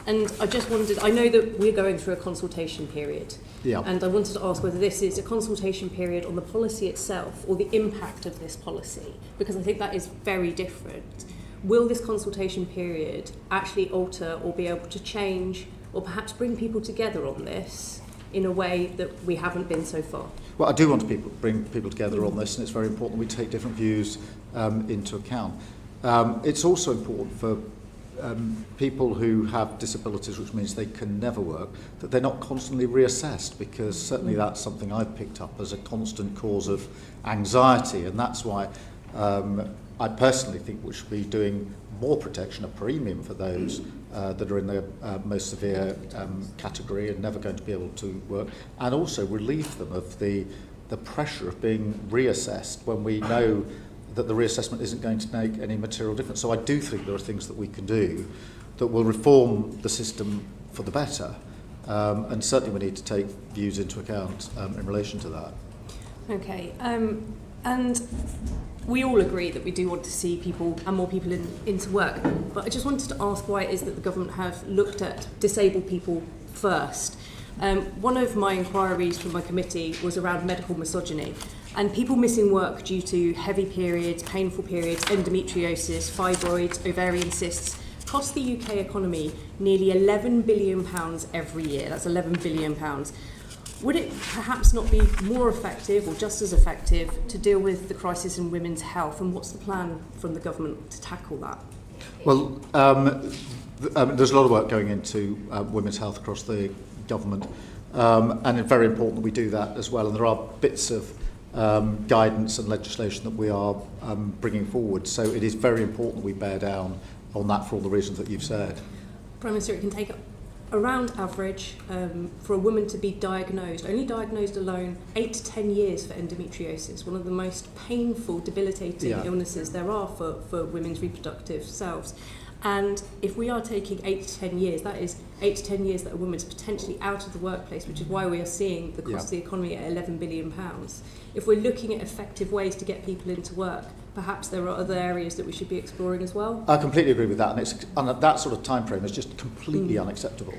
And I just wondered, I know that we're going through a consultation period. Yeah. And I wanted to ask whether this is a consultation period on the policy itself or the impact of this policy, because I think that is very different. Will this consultation period actually alter or be able to change or perhaps bring people together on this in a way that we haven't been so far? Well, I do want to bring people together on this, and it's very important we take different views into account. It's also important for people who have disabilities, which means they can never work, that they're not constantly reassessed, because certainly that's something I've picked up as a constant cause of anxiety, and that's why I personally think we should be doing more protection, a premium for those that are in the most severe category and never going to be able to work, and also relieve them of the pressure of being reassessed when we know that the reassessment isn't going to make any material difference. So I do think there are things that we can do that will reform the system for the better, and certainly we need to take views into account in relation to that. Okay, and we all agree that we do want to see people and more people into work, but I just wanted to ask why it is that the government have looked at disabled people first. One of my inquiries from my committee was around medical misogyny, and people missing work due to heavy periods, painful periods, endometriosis, fibroids, ovarian cysts cost the UK economy nearly £11 billion every year. That's £11 billion. Would it perhaps not be more effective or just as effective to deal with the crisis in women's health, and what's the plan from the government to tackle that? Well, there's a lot of work going into women's health across the government, and it's very important that we do that as well, and there are bits of guidance and legislation that we are bringing forward, so it is very important that we bear down on that for all the reasons that you've said. Prime Minister, it can take around average for a woman to be diagnosed, only diagnosed alone, 8 to 10 years for endometriosis, one of the most painful, debilitating illnesses there are for women's reproductive selves. And if we are taking 8 to 10 years, that is 8 to 10 years that a woman's potentially out of the workplace, which is why we are seeing the cost of the economy at £11 billion. If we're looking at effective ways to get people into work, perhaps there are other areas that we should be exploring as well. I completely agree with that, and that sort of time frame is just completely unacceptable.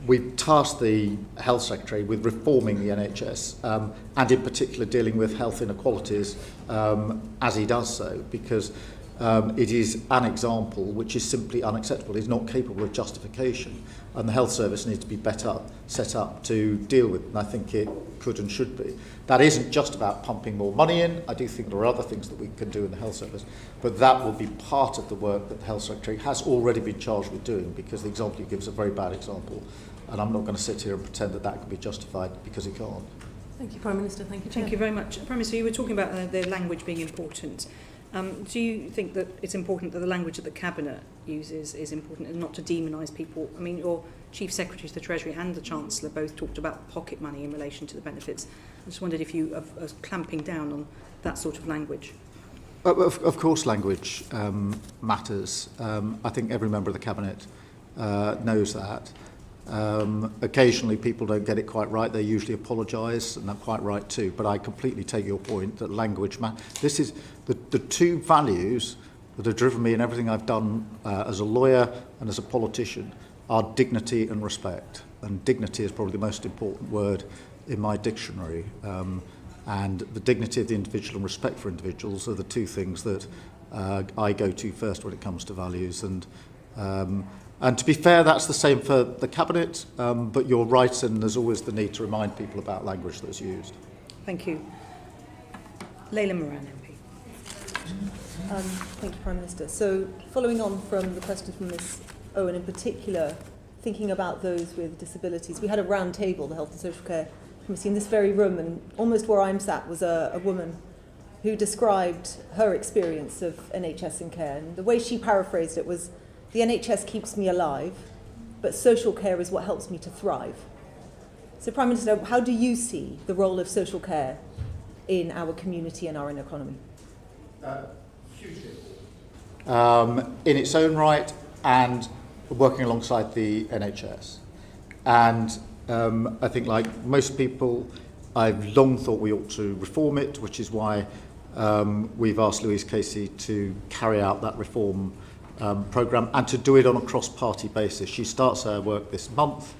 We've tasked the Health Secretary with reforming the NHS, and in particular dealing with health inequalities as he does so, because it is an example which is simply unacceptable. It's not capable of justification, and the health service needs to be set up to deal with it, and I think it could and should be. That isn't just about pumping more money in. I do think there are other things that we can do in the health service, but that will be part of the work that the Health Secretary has already been charged with doing, because the example you give is a very bad example, and I'm not going to sit here and pretend that that can be justified, because it can't. Thank you, Prime Minister. Thank you, Chair. Thank you very much. Prime Minister, you were talking about the language being important. Do you think that it's important that the language that the Cabinet uses is important and not to demonise people? I mean, your Chief Secretary to the Treasury and the Chancellor both talked about pocket money in relation to the benefits. I just wondered if you are clamping down on that sort of language. Of course language matters. I think every member of the Cabinet knows that. Occasionally people don't get it quite right. They usually apologise, and they're quite right too. But I completely take your point that language matters. This is the two values that have driven me in everything I've done as a lawyer and as a politician are dignity and respect. And dignity is probably the most important word in my dictionary. And the dignity of the individual and respect for individuals are the two things that I go to first when it comes to values. And to be fair, that's the same for the Cabinet, but you're right, and there's always the need to remind people about language that's used. Thank you. Leila Moran, MP. Thank you, Prime Minister. So, following on from the question from Ms Owen in particular, thinking about those with disabilities, we had a round table, the Health and Social Care Committee, in this very room, and almost where I'm sat was a woman who described her experience of NHS and care, and the way she paraphrased it was, the NHS keeps me alive, but social care is what helps me to thrive. So, Prime Minister, how do you see the role of social care in our community and our own economy? Hugely. In its own right, and working alongside the NHS. And I think, like most people, I've long thought we ought to reform it, which is why we've asked Louise Casey to carry out that reform programme and to do it on a cross-party basis. She starts her work this month.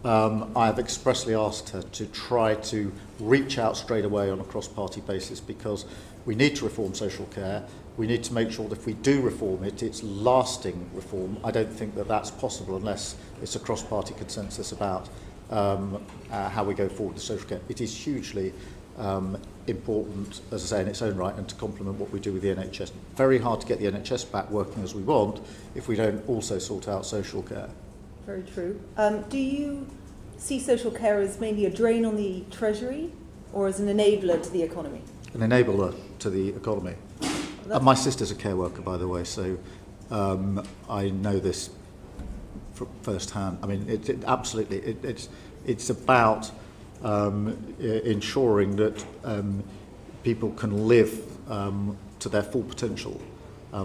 I have expressly asked her to try to reach out straight away on a cross-party basis, because we need to reform social care. We need to make sure that if we do reform it, it's lasting reform. I don't think that that's possible unless it's a cross-party consensus about how we go forward with social care. It is hugely important, as I say, in its own right, and to complement what we do with the NHS. Very hard to get the NHS back working as we want if we don't also sort out social care. Very true. Do you see social care as mainly a drain on the Treasury or as an enabler to the economy? An enabler to the economy. My sister's a care worker, by the way, so I know this firsthand. I mean, it's about ensuring that people can live to their full potential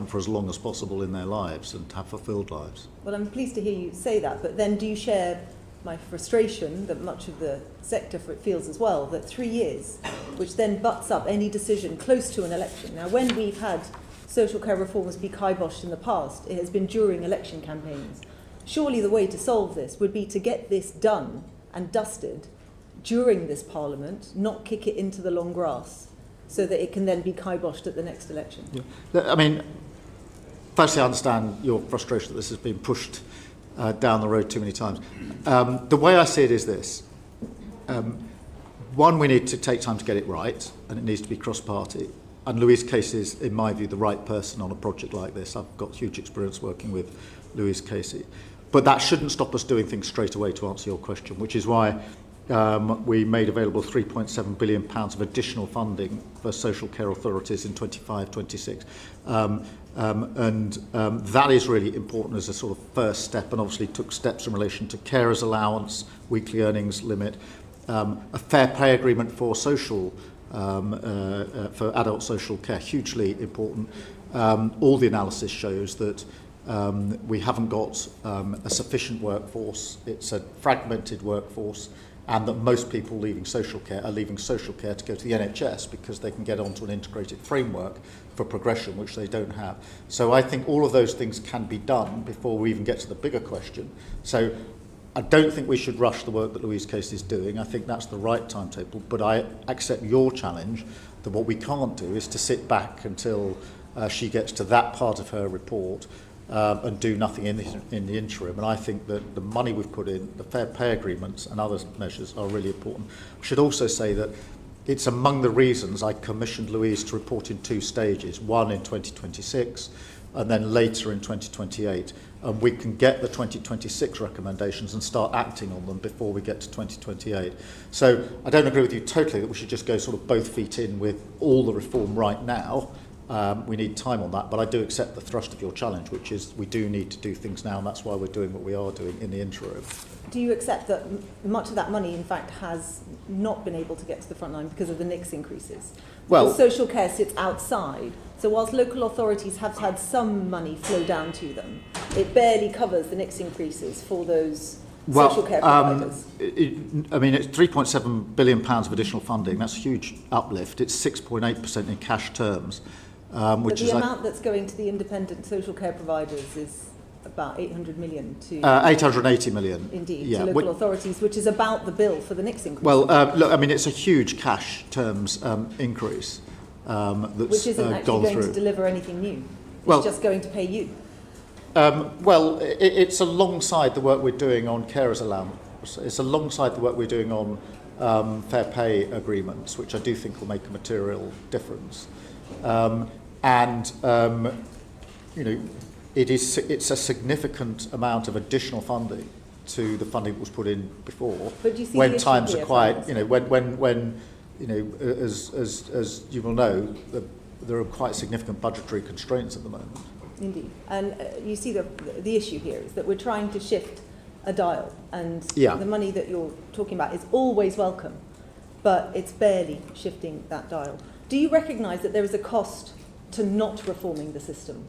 for as long as possible in their lives and have fulfilled lives. Well, I'm pleased to hear you say that, but then do you share my frustration that much of the sector feels as well, that 3 years, which then butts up any decision close to an election. Now, when we've had social care reforms be kiboshed in the past, it has been during election campaigns. Surely the way to solve this would be to get this done and dusted during this Parliament, not kick it into the long grass, so that it can then be kiboshed at the next election. Yeah. I mean, firstly, I understand your frustration that this has been pushed down the road too many times. The way I see it is this. One, we need to take time to get it right, and it needs to be cross-party. And Louise Casey is, in my view, the right person on a project like this. I've got huge experience working with Louise Casey. But that shouldn't stop us doing things straight away, to answer your question, which is why we made available £3.7 billion of additional funding for social care authorities in 25-26. That is really important as a sort of first step, and obviously took steps in relation to carers allowance, weekly earnings limit, a fair pay agreement for social for adult social care, hugely important. All the analysis shows that we haven't got a sufficient workforce. It's a fragmented workforce, and that most people leaving social care are leaving social care to go to the NHS because they can get onto an integrated framework for progression, which they don't have. So I think all of those things can be done before we even get to the bigger question. So I don't think we should rush the work that Louise Casey is doing. I think that's the right timetable, but I accept your challenge that what we can't do is to sit back until she gets to that part of her report and do nothing in the interim. And I think that the money we've put in, the fair pay agreements and other measures are really important. I should also say that it's among the reasons I commissioned Louise to report in 2 stages, one in 2026 and then later in 2028. And we can get the 2026 recommendations and start acting on them before we get to 2028. So I don't agree with you totally that we should just go sort of both feet in with all the reform right now. We need time on that, but I do accept the thrust of your challenge, which is we do need to do things now, and that's why we're doing what we are doing in the interim. Do you accept that much of that money, in fact, has not been able to get to the front line because of the NICS increases? Well, because social care sits outside. So whilst local authorities have had some money flow down to them, it barely covers the NICS increases for those social care providers. I mean, it's £3.7 billion of additional funding. That's a huge uplift. It's 6.8% in cash terms. But the amount that's going to the independent social care providers is about 800 million to 880 million. Indeed, yeah, to local authorities, which is about the bill for the NICS increase. Well, look, I mean, it's a huge cash terms increase that's which isn't actually going to deliver anything new. It's just going to pay you. Well, it's alongside the work we're doing on carers allowance. It's alongside the work we're doing on fair pay agreements, which I do think will make a material difference. You know, it's a significant amount of additional funding to the funding that was put in before. But do you see when times are quiet, you know, when you know, as you will know, there are quite significant budgetary constraints at the moment. Indeed, and you see the issue here is that we're trying to shift a dial, and the money that you're talking about is always welcome, but it's barely shifting that dial. Do you recognise that there is a cost to not reforming the system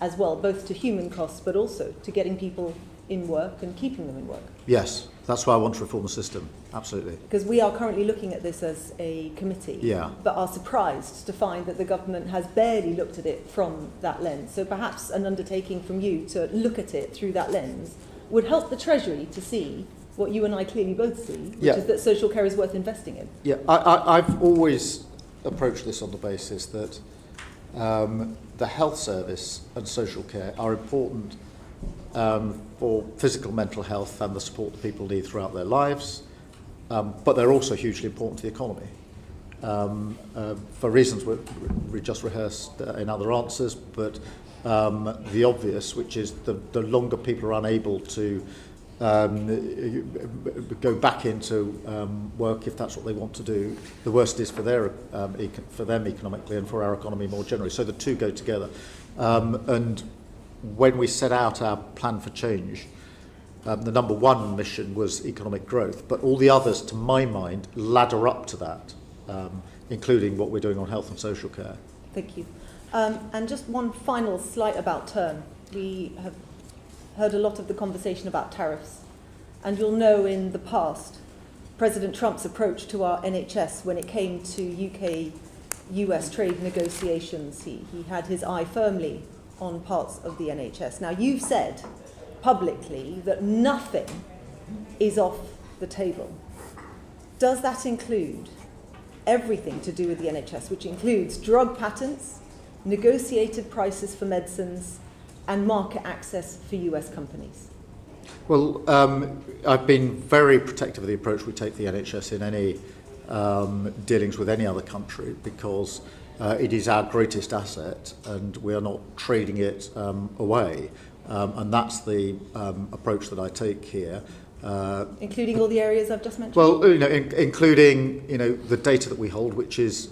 as well, both to human costs but also to getting people in work and keeping them in work? Yes, that's why I want to reform the system, absolutely. Because we are currently looking at this as a committee, but are surprised to find that the government has barely looked at it from that lens. So perhaps an undertaking from you to look at it through that lens would help the Treasury to see what you and I clearly both see, which is that social care is worth investing in. Yeah, I've always approached this on the basis that the health service and social care are important for physical, mental health and the support that people need throughout their lives, but they're also hugely important to the economy. For reasons we just rehearsed in other answers, but the obvious, which is the longer people are unable to go back into work if that's what they want to do, the worse it is for them economically and for our economy more generally. So the two go together. And when we set out our plan for change, the number one mission was economic growth, but all the others, to my mind, ladder up to that, including what we're doing on health and social care. Thank you. And just one final slight about turn. We have heard a lot of the conversation about tariffs, and you'll know in the past President Trump's approach to our NHS when it came to UK-US trade negotiations. He had his eye firmly on parts of the NHS. Now, you've said publicly that nothing is off the table. Does that include everything to do with the NHS, which includes drug patents, negotiated prices for medicines, and market access for US companies? Well, I've been very protective of the approach we take the NHS in any dealings with any other country, because it is our greatest asset and we are not trading it away. And that's the approach that I take here. Including all the areas I've just mentioned? Well, you know, including, you know, the data that we hold, which is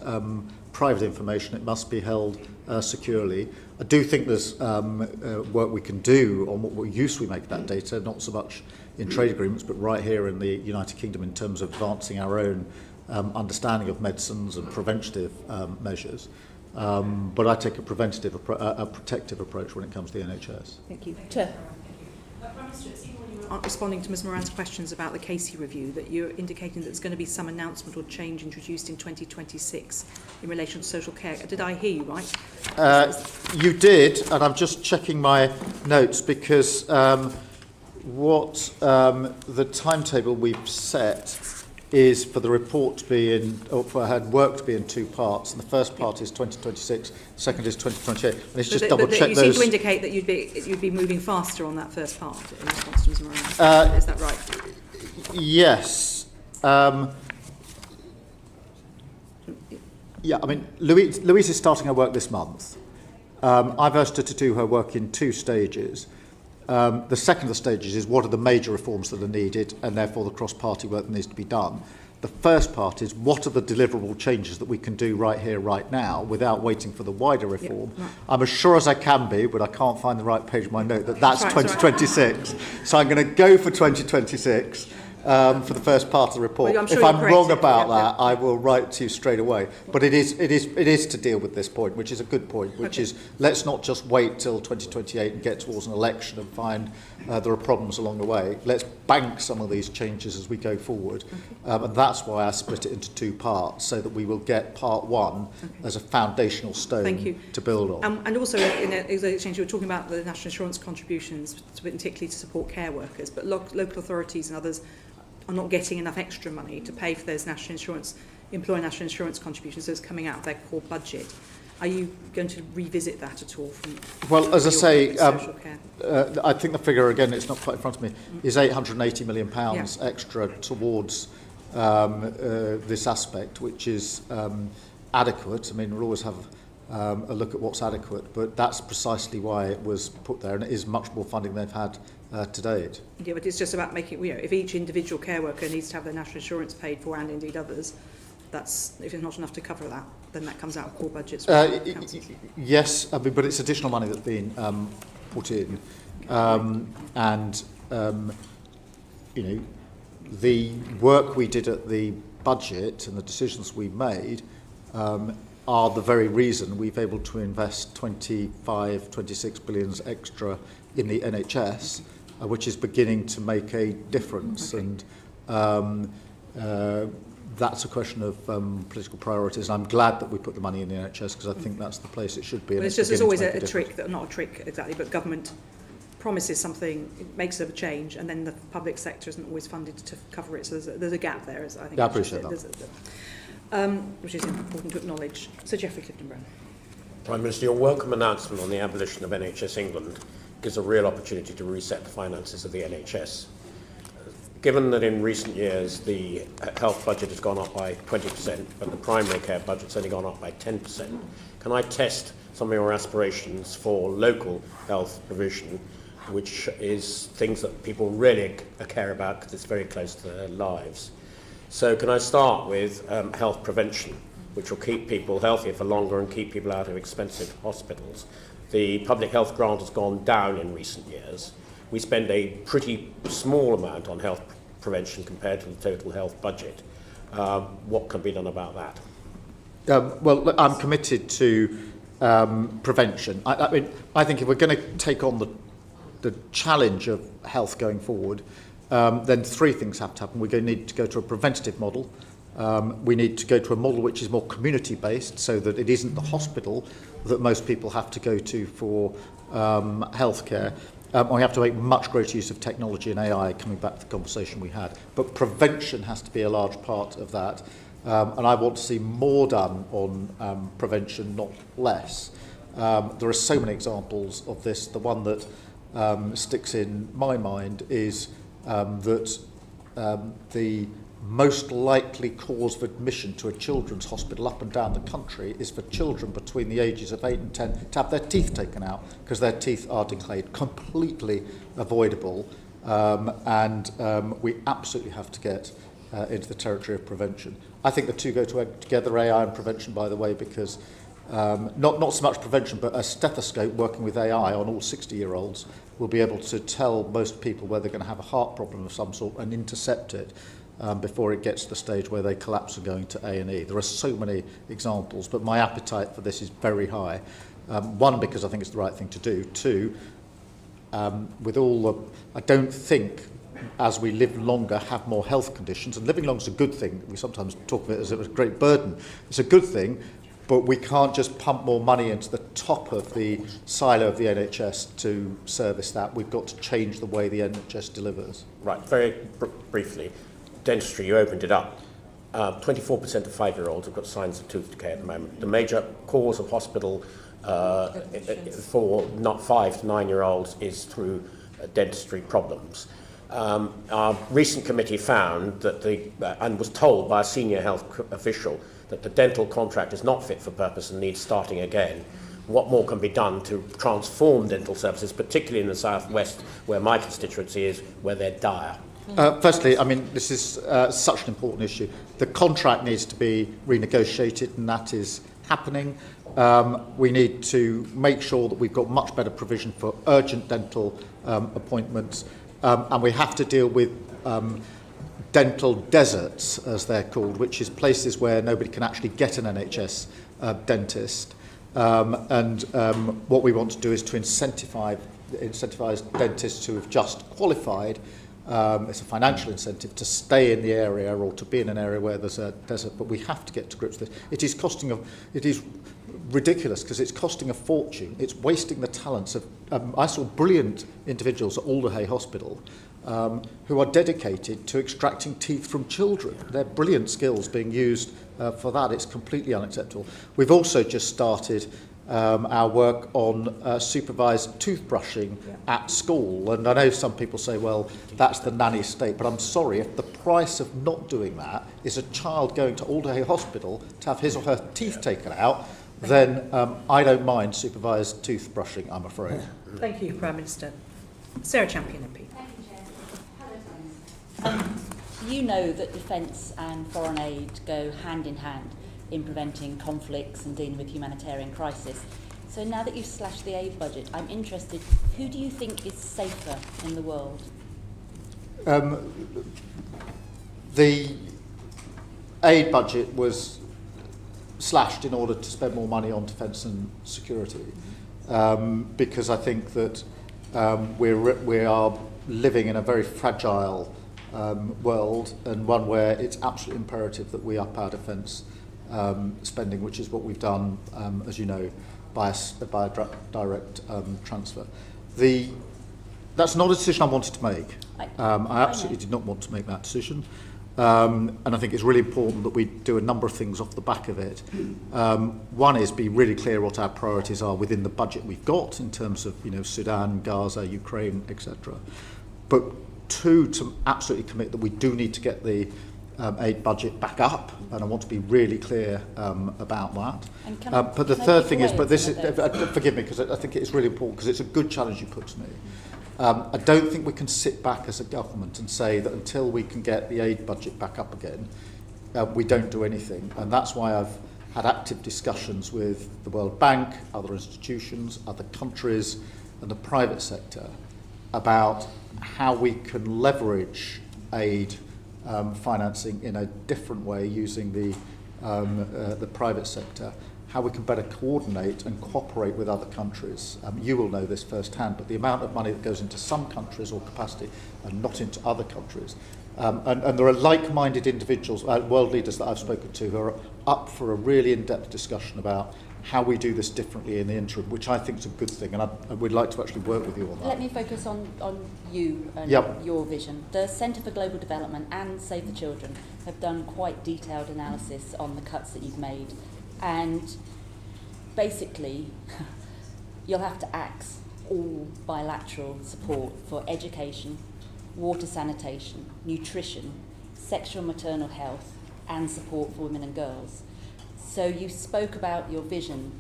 private information. It must be held securely. I do think there's work we can do on what use we make of that data, not so much in trade agreements, but right here in the United Kingdom in terms of advancing our own understanding of medicines and preventative measures. But I take a protective approach when it comes to the NHS. Thank you. Chair. Prime Minister, it seemed when you were responding to Ms Moran's questions about the Casey review that you're indicating that there's going to be some announcement or change introduced in 2026 in relation to social care. Did I hear you right? You did, and I'm just checking my notes because what the timetable we've set is for the report to be in, or for her work to be in two parts. And the first part is 2026, the second is 2028. And it's just double check you those. seem to indicate that you'd be moving faster on that first part in response to Ms. Moran. Is that right? Yes. Yeah, I mean, Louise is starting her work this month. I've asked her to do her work in two stages. The second of the stages is what are the major reforms that are needed and therefore the cross-party work that needs to be done. The first part is what are the deliverable changes that we can do right here, right now, without waiting for the wider reform. Yep, right. I'm as sure as I can be, but I can't find the right page of my note, that's 2026. So I'm going to go for 2026. For the first part of the report. Well, if I'm wrong about that, I will write to you straight away. But it is to deal with this point, which is a good point, which is let's not just wait till 2028 and get towards an election and find there are problems along the way. Let's bank some of these changes as we go forward. And that's why I split it into two parts, so that we will get part one as a foundational stone to build on. And also, in the exchange, you were talking about the national insurance contributions, particularly to support care workers, but local authorities and others are not getting enough extra money to pay for those employer national insurance contributions, so it's coming out of their core budget. Are you going to revisit that at all? Well, as I say, social care? I think the figure, again, it's not quite in front of me, is £880 million extra towards this aspect, which is adequate. I mean, we'll always have a look at what's adequate, but that's precisely why it was put there, and it is much more funding they've had to date. Yeah, but it's just about making, if each individual care worker needs to have their national insurance paid for, and indeed others, if it's not enough to cover that, then that comes out of core budgets. Yes, I mean, but it's additional money that's been put in, the work we did at the budget and the decisions we made are the very reason we've able to invest 26 billion extra in the NHS, which is beginning to make a difference. And that's a question of political priorities. And I'm glad that we put the money in the NHS, because I think that's the place it should be. Well, it's just, there's always a trick, not a trick exactly, but government promises something, it makes a change, and then the public sector isn't always funded to cover it. So there's a gap there, I think. Yeah, I appreciate that. Which is important to acknowledge. Sir Geoffrey Clifton-Brown. Prime Minister, your welcome announcement on the abolition of NHS England gives a real opportunity to reset the finances of the NHS. Given that in recent years the health budget has gone up by 20%, but the primary care budget's only gone up by 10%, can I test some of your aspirations for local health provision, which is things that people really care about because it's very close to their lives? So can I start with health prevention, which will keep people healthier for longer and keep people out of expensive hospitals? The public health grant has gone down in recent years. We spend a pretty small amount on health prevention compared to the total health budget. What can be done about that? Well, look, I'm committed to prevention. I mean, I think if we're going to take on the challenge of health going forward, then three things have to happen. We're going to need to go to a preventative model. We need to go to a model which is more community-based, so that it isn't the hospital that most people have to go to for healthcare. We have to make much greater use of technology and AI, coming back to the conversation we had. But prevention has to be a large part of that. And I want to see more done on prevention, not less. There are so many examples of this. The one that sticks in my mind is that the most likely cause of admission to a children's hospital up and down the country is for children between the ages of 8 and 10 to have their teeth taken out because their teeth are decayed. Completely avoidable, and we absolutely have to get into the territory of prevention. I think the two go together, AI and prevention, by the way, because not so much prevention, but a stethoscope working with AI on all 60-year-olds will be able to tell most people where they're going to have a heart problem of some sort and intercept it before it gets to the stage where they collapse and go into A&E. There are so many examples, but my appetite for this is very high. One, because I think it's the right thing to do. Two, with all the, I don't think, as we live longer, have more health conditions, and living longer is a good thing. We sometimes talk of it as a great burden. It's a good thing, but we can't just pump more money into the top of the silo of the NHS to service that. We've got to change the way the NHS delivers. Right, very briefly. dentistry, you opened it up. 24% of 5-year-olds have got signs of tooth decay at the moment. The major cause of hospital for not 5 to 9-year-olds is through dentistry problems. Our recent committee found that and was told by a senior health official that the dental contract is not fit for purpose and needs starting again. What more can be done to transform dental services, particularly in the southwest, where my constituency is, where they're dire? Firstly, I mean, this is such an important issue. The contract needs to be renegotiated, and that is happening. We need to make sure that we've got much better provision for urgent dental appointments, and we have to deal with dental deserts, as they're called, which is places where nobody can actually get an NHS dentist. What we want to do is to incentivise dentists who have just qualified. It's a financial incentive to stay in the area or to be in an area where there's a desert, but we have to get to grips with this. It is ridiculous because it's costing a fortune. It's wasting the talents of... I saw brilliant individuals at Alderhay Hospital who are dedicated to extracting teeth from children. They're brilliant skills being used for that. It's completely unacceptable. We've also just started our work on supervised toothbrushing at school. And I know some people say, well, that's the nanny state, but I'm sorry, if the price of not doing that is a child going to Alderhay Hospital to have his or her teeth taken out, then I don't mind supervised toothbrushing, I'm afraid. Thank you, Prime Minister. Sarah Champion, MP. Thank you, Chair. Hello, Prime Minister. You know that defence and foreign aid go hand in hand in preventing conflicts and dealing with humanitarian crisis. So now that you've slashed the aid budget, I'm interested, who do you think is safer in the world? The aid budget was slashed in order to spend more money on defence and security, because I think that we are living in a very fragile world, and one where it's absolutely imperative that we up our defence spending, which is what we've done, as you know, by a direct transfer. That's not a decision I wanted to make. I absolutely did not want to make that decision. And I think it's really important that we do a number of things off the back of it. One is be really clear what our priorities are within the budget we've got in terms of, Sudan, Gaza, Ukraine, etc. But two, to absolutely commit that we do need to get the aid budget back up, and I want to be really clear about that. But the third thing is, forgive me, because I think it is really important, because it's a good challenge you put to me. I don't think we can sit back as a government and say that until we can get the aid budget back up again, we don't do anything. And that's why I've had active discussions with the World Bank, other institutions, other countries, and the private sector about how we can leverage aid financing in a different way using the private sector, how we can better coordinate and cooperate with other countries. You will know this firsthand, but the amount of money that goes into some countries or capacity and not into other countries. And there are like-minded individuals, world leaders that I've spoken to, who are up for a really in-depth discussion about how we do this differently in the interim, which I think is a good thing, and I would like to actually work with you on that. Let me focus on you and your vision. The Centre for Global Development and Save the Children have done quite detailed analysis on the cuts that you've made, and basically you'll have to axe all bilateral support for education, water sanitation, nutrition, sexual and maternal health, and support for women and girls. So you spoke about your vision.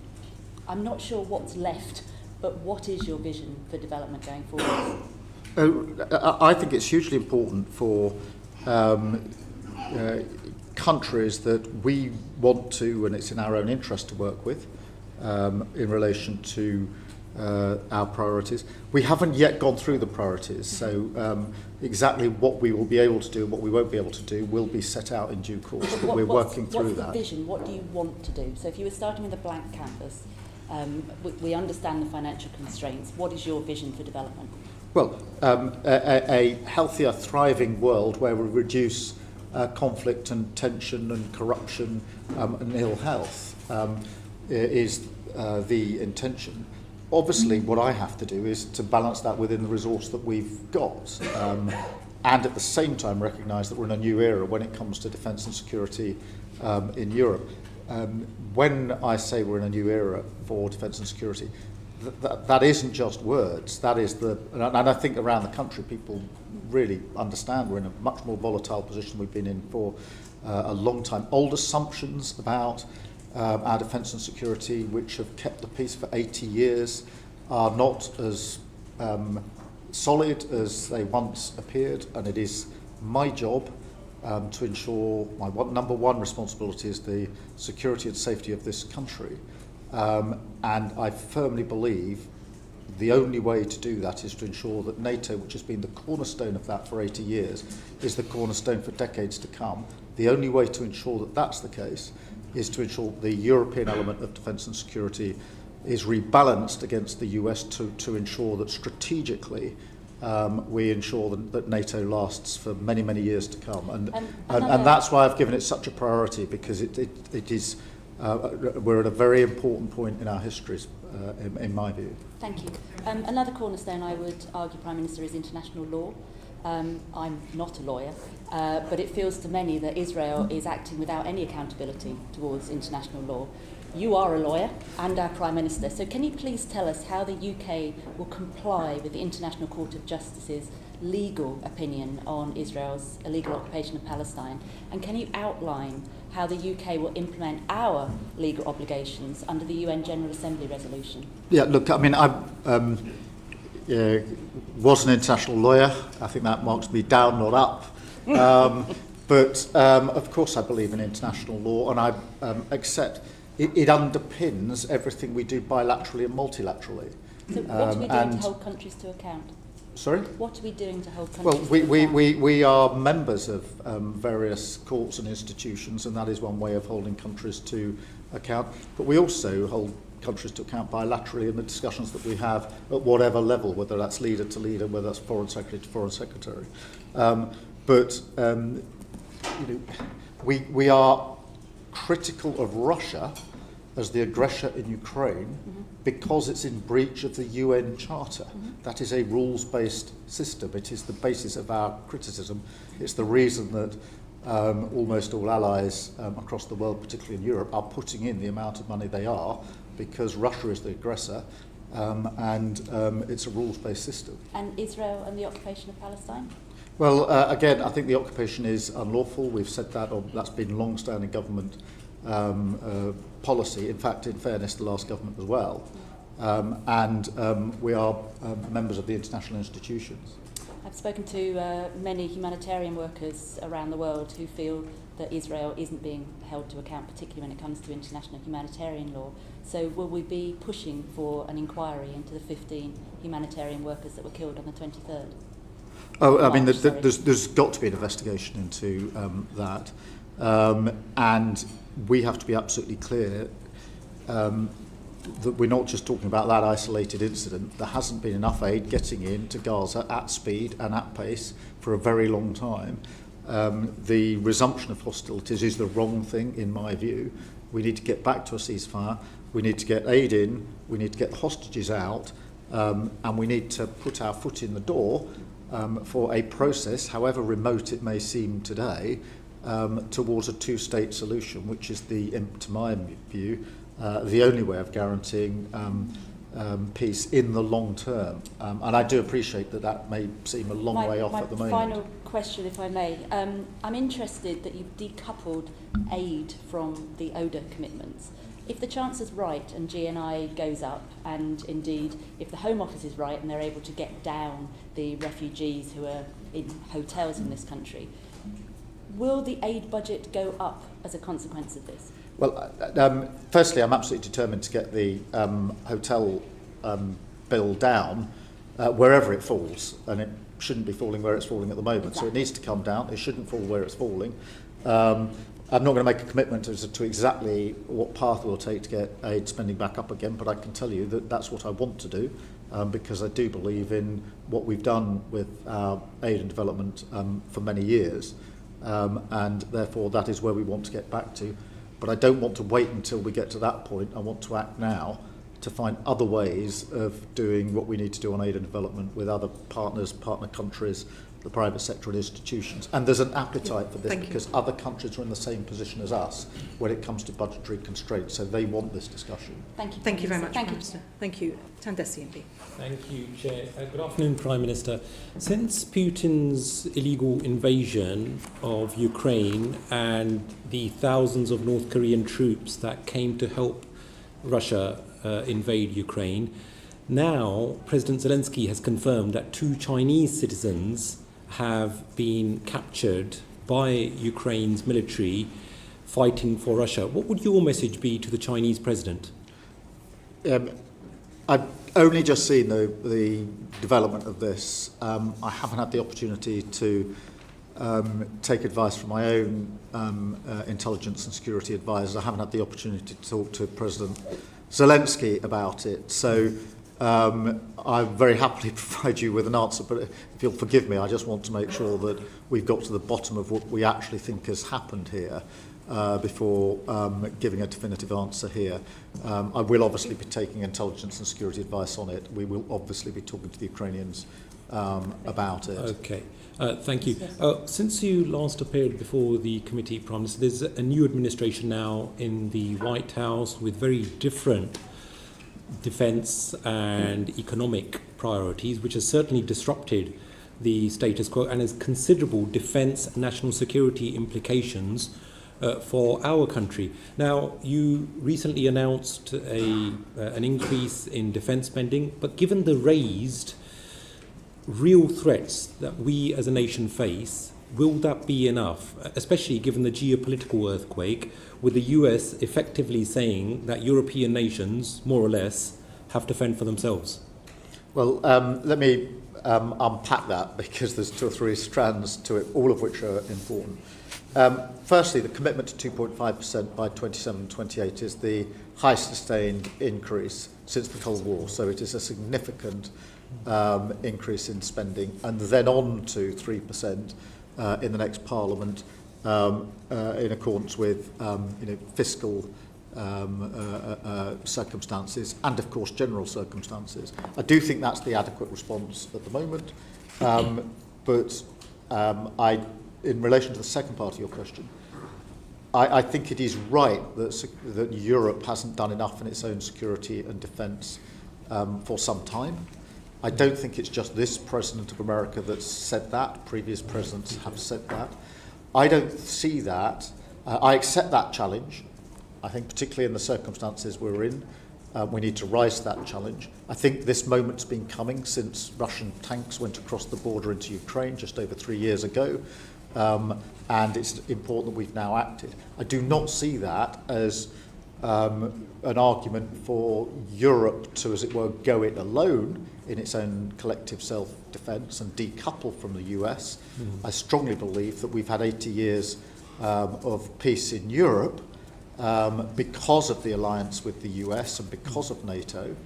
I'm not sure what's left, but what is your vision for development going forward? I think it's hugely important for countries that we want to, and it's in our own interest to work with in relation to our priorities. We haven't yet gone through the priorities, so exactly what we will be able to do and what we won't be able to do will be set out in due course, but we're working through that. What's the vision? What do you want to do? So if you were starting with a blank canvas, we understand the financial constraints. What is your vision for development? Well, a healthier, thriving world where we reduce conflict and tension and corruption and ill health is the intention. Obviously, what I have to do is to balance that within the resource that we've got. and at the same time recognise that we're in a new era when it comes to defence and security in Europe. When I say we're in a new era for defence and security, that isn't just words. That is and I think around the country people really understand we're in a much more volatile position we've been in for a long time. Old assumptions about our defence and security, which have kept the peace for 80 years, are not as solid as they once appeared, and it is my job to ensure my number one responsibility is the security and safety of this country. And I firmly believe the only way to do that is to ensure that NATO, which has been the cornerstone of that for 80 years, is the cornerstone for decades to come. The only way to ensure that that's the case is to ensure the European element of defence and security is rebalanced against the US to ensure that strategically we ensure that NATO lasts for many, many years to come. And that's why I've given it such a priority, because it is, we're at a very important point in our histories, in my view. Thank you. Another cornerstone, I would argue, Prime Minister, is international law. I'm not a lawyer, but it feels to many that Israel is acting without any accountability towards international law. You are a lawyer and our Prime Minister, so can you please tell us how the UK will comply with the International Court of Justice's legal opinion on Israel's illegal occupation of Palestine? And can you outline how the UK will implement our legal obligations under the UN General Assembly resolution? Yeah, look, I mean, I was an international lawyer. I think that marks me down, not up. But of course I believe in international law, and I accept it underpins everything we do bilaterally and multilaterally. So what are we doing to hold countries to account? Sorry? What are we doing to hold countries to account? We are members of various courts and institutions, and that is one way of holding countries to account. But we also hold countries to account bilaterally in the discussions that we have at whatever level, whether that's leader to leader, whether that's foreign secretary to foreign secretary. We are critical of Russia as the aggressor in Ukraine because it's in breach of the UN Charter. That is a rules-based system. It is the basis of our criticism. It's the reason that almost all allies across the world, particularly in Europe, are putting in the amount of money they are, because Russia is the aggressor, and it's a rules-based system. And Israel and the occupation of Palestine? Well, again, I think the occupation is unlawful. We've said that, or that's been long-standing government policy. In fact, in fairness, the last government as well. We are members of the international institutions. I've spoken to many humanitarian workers around the world who feel that Israel isn't being held to account, particularly when it comes to international humanitarian law. So will we be pushing for an inquiry into the 15 humanitarian workers that were killed on the 23rd? Oh, I mean, there's got to be an investigation into that. And we have to be absolutely clear that we're not just talking about that isolated incident. There hasn't been enough aid getting into Gaza at speed and at pace for a very long time. The resumption of hostilities is the wrong thing, in my view. We need to get back to a ceasefire. We need to get aid in. We need to get the hostages out. And we need to put our foot in the door for a process, however remote it may seem today, towards a two-state solution, which is, to my view, the only way of guaranteeing peace in the long term. And I do appreciate that may seem a long way off at the moment. My final question, if I may. I'm interested that you've decoupled aid from the ODA commitments. If the Chancellor's right and GNI goes up, and indeed if the Home Office is right and they're able to get down the refugees who are in hotels in this country, will the aid budget go up as a consequence of this? Well, firstly, I'm absolutely determined to get the hotel bill down wherever it falls, and it shouldn't be falling where it's falling at the moment. Exactly. So it needs to come down. It shouldn't fall where it's falling. I'm not going to make a commitment to exactly what path we'll take to get aid spending back up again, but I can tell you that that's what I want to do, because I do believe in what we've done with our aid and development for many years, and therefore that is where we want to get back to. But I don't want to wait until we get to that point. I want to act now to find other ways of doing what we need to do on aid and development with other partners, partner countries, the private sector and institutions. And there's an appetite for this because other countries are in the same position as us when it comes to budgetary constraints, so they want this discussion. Thank you. Thank you very much, Thank Prime you. Minister. Thank you. Tandesi MP. Thank you, Chair. Good afternoon, Prime Minister. Since Putin's illegal invasion of Ukraine and the thousands of North Korean troops that came to help Russia invade Ukraine, now President Zelensky has confirmed that 2 Chinese citizens have been captured by Ukraine's military fighting for Russia. What would your message be to the Chinese president? I've only just seen the development of this. I haven't had the opportunity to take advice from my own intelligence and security advisors. I haven't had the opportunity to talk to President Zelensky about it. So I'll very happily provide you with an answer, but if you'll forgive me, I just want to make sure that we've got to the bottom of what we actually think has happened here before giving a definitive answer here. I will obviously be taking intelligence and security advice on it. We will obviously be talking to the Ukrainians about it. Okay. Thank you. Since you last appeared before the committee, Prime Minister, there's a new administration now in the White House with very different defence and economic priorities, which has certainly disrupted the status quo and has considerable defence and national security implications for our country. Now, you recently announced an increase in defence spending, but given the raised real threats that we as a nation face, will that be enough, especially given the geopolitical earthquake, with the US effectively saying that European nations, more or less, have to fend for themselves? Well, let me unpack that because there's 2 or 3 strands to it, all of which are important. Firstly, the commitment to 2.5% by 27-28 is the highest sustained increase since the Cold War, so it is a significant increase in spending, and then on to 3% in the next Parliament in accordance with fiscal circumstances and, of course, general circumstances. I do think that's the adequate response at the moment, but in relation to the second part of your question, I think it is right that Europe hasn't done enough in its own security and defence for some time. I don't think it's just this President of America that's said that. Previous presidents have said that. I don't see that. I accept that challenge. I think particularly in the circumstances we're in, we need to rise to that challenge. I think this moment's been coming since Russian tanks went across the border into Ukraine just over 3 years ago. And it's important that we've now acted. I do not see that as an argument for Europe to, as it were, go it alone in its own collective self-defence and decouple from the US. I strongly believe that we've had 80 years of peace in Europe because of the alliance with the US and because of NATO.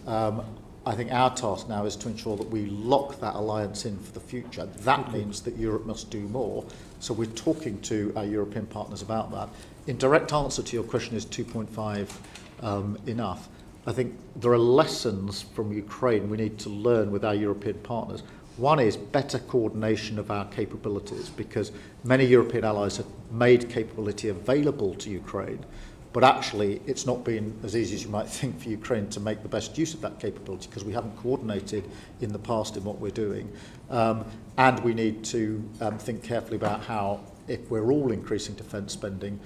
I think our task now is to ensure that we lock that alliance in for the future. That means that Europe must do more. So we're talking to our European partners about that. In direct answer to your question, is 2.5 enough? I think there are lessons from Ukraine we need to learn with our European partners. One is better coordination of our capabilities, because many European allies have made capability available to Ukraine, but actually it's not been as easy as you might think for Ukraine to make the best use of that capability because we haven't coordinated in the past in what we're doing. And we need to think carefully about how, if we're all increasing defence spending,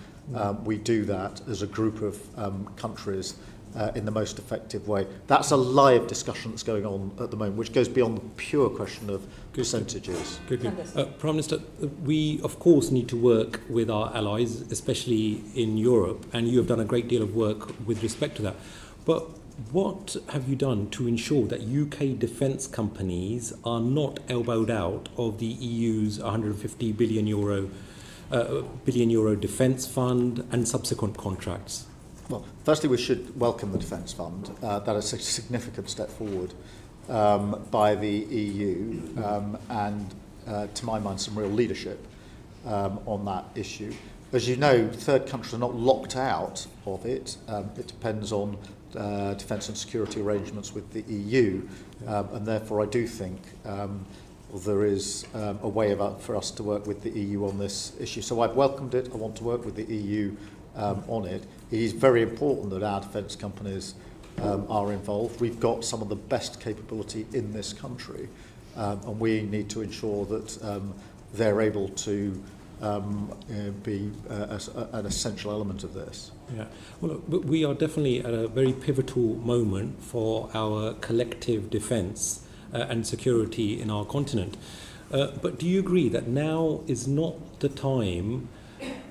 we do that as a group of countries in the most effective way. That's a live discussion that's going on at the moment, which goes beyond the pure question of percentages. Good. Prime Minister, we of course need to work with our allies, especially in Europe, and you have done a great deal of work with respect to that. But what have you done to ensure that UK defence companies are not elbowed out of the EU's 150 billion euro defence fund and subsequent contracts? Well, firstly, we should welcome the Defence Fund. That is a significant step forward by the EU and, to my mind, some real leadership on that issue. As you know, third countries are not locked out of it. It depends on defence and security arrangements with the EU, and therefore I do think there is a way for us to work with the EU on this issue. So I've welcomed it. I want to work with the EU on it. It is very important that our defence companies are involved. We've got some of the best capability in this country, and we need to ensure that they're able to be an essential element of this. Yeah, well, look, we are definitely at a very pivotal moment for our collective defence and security in our continent. But do you agree that now is not the time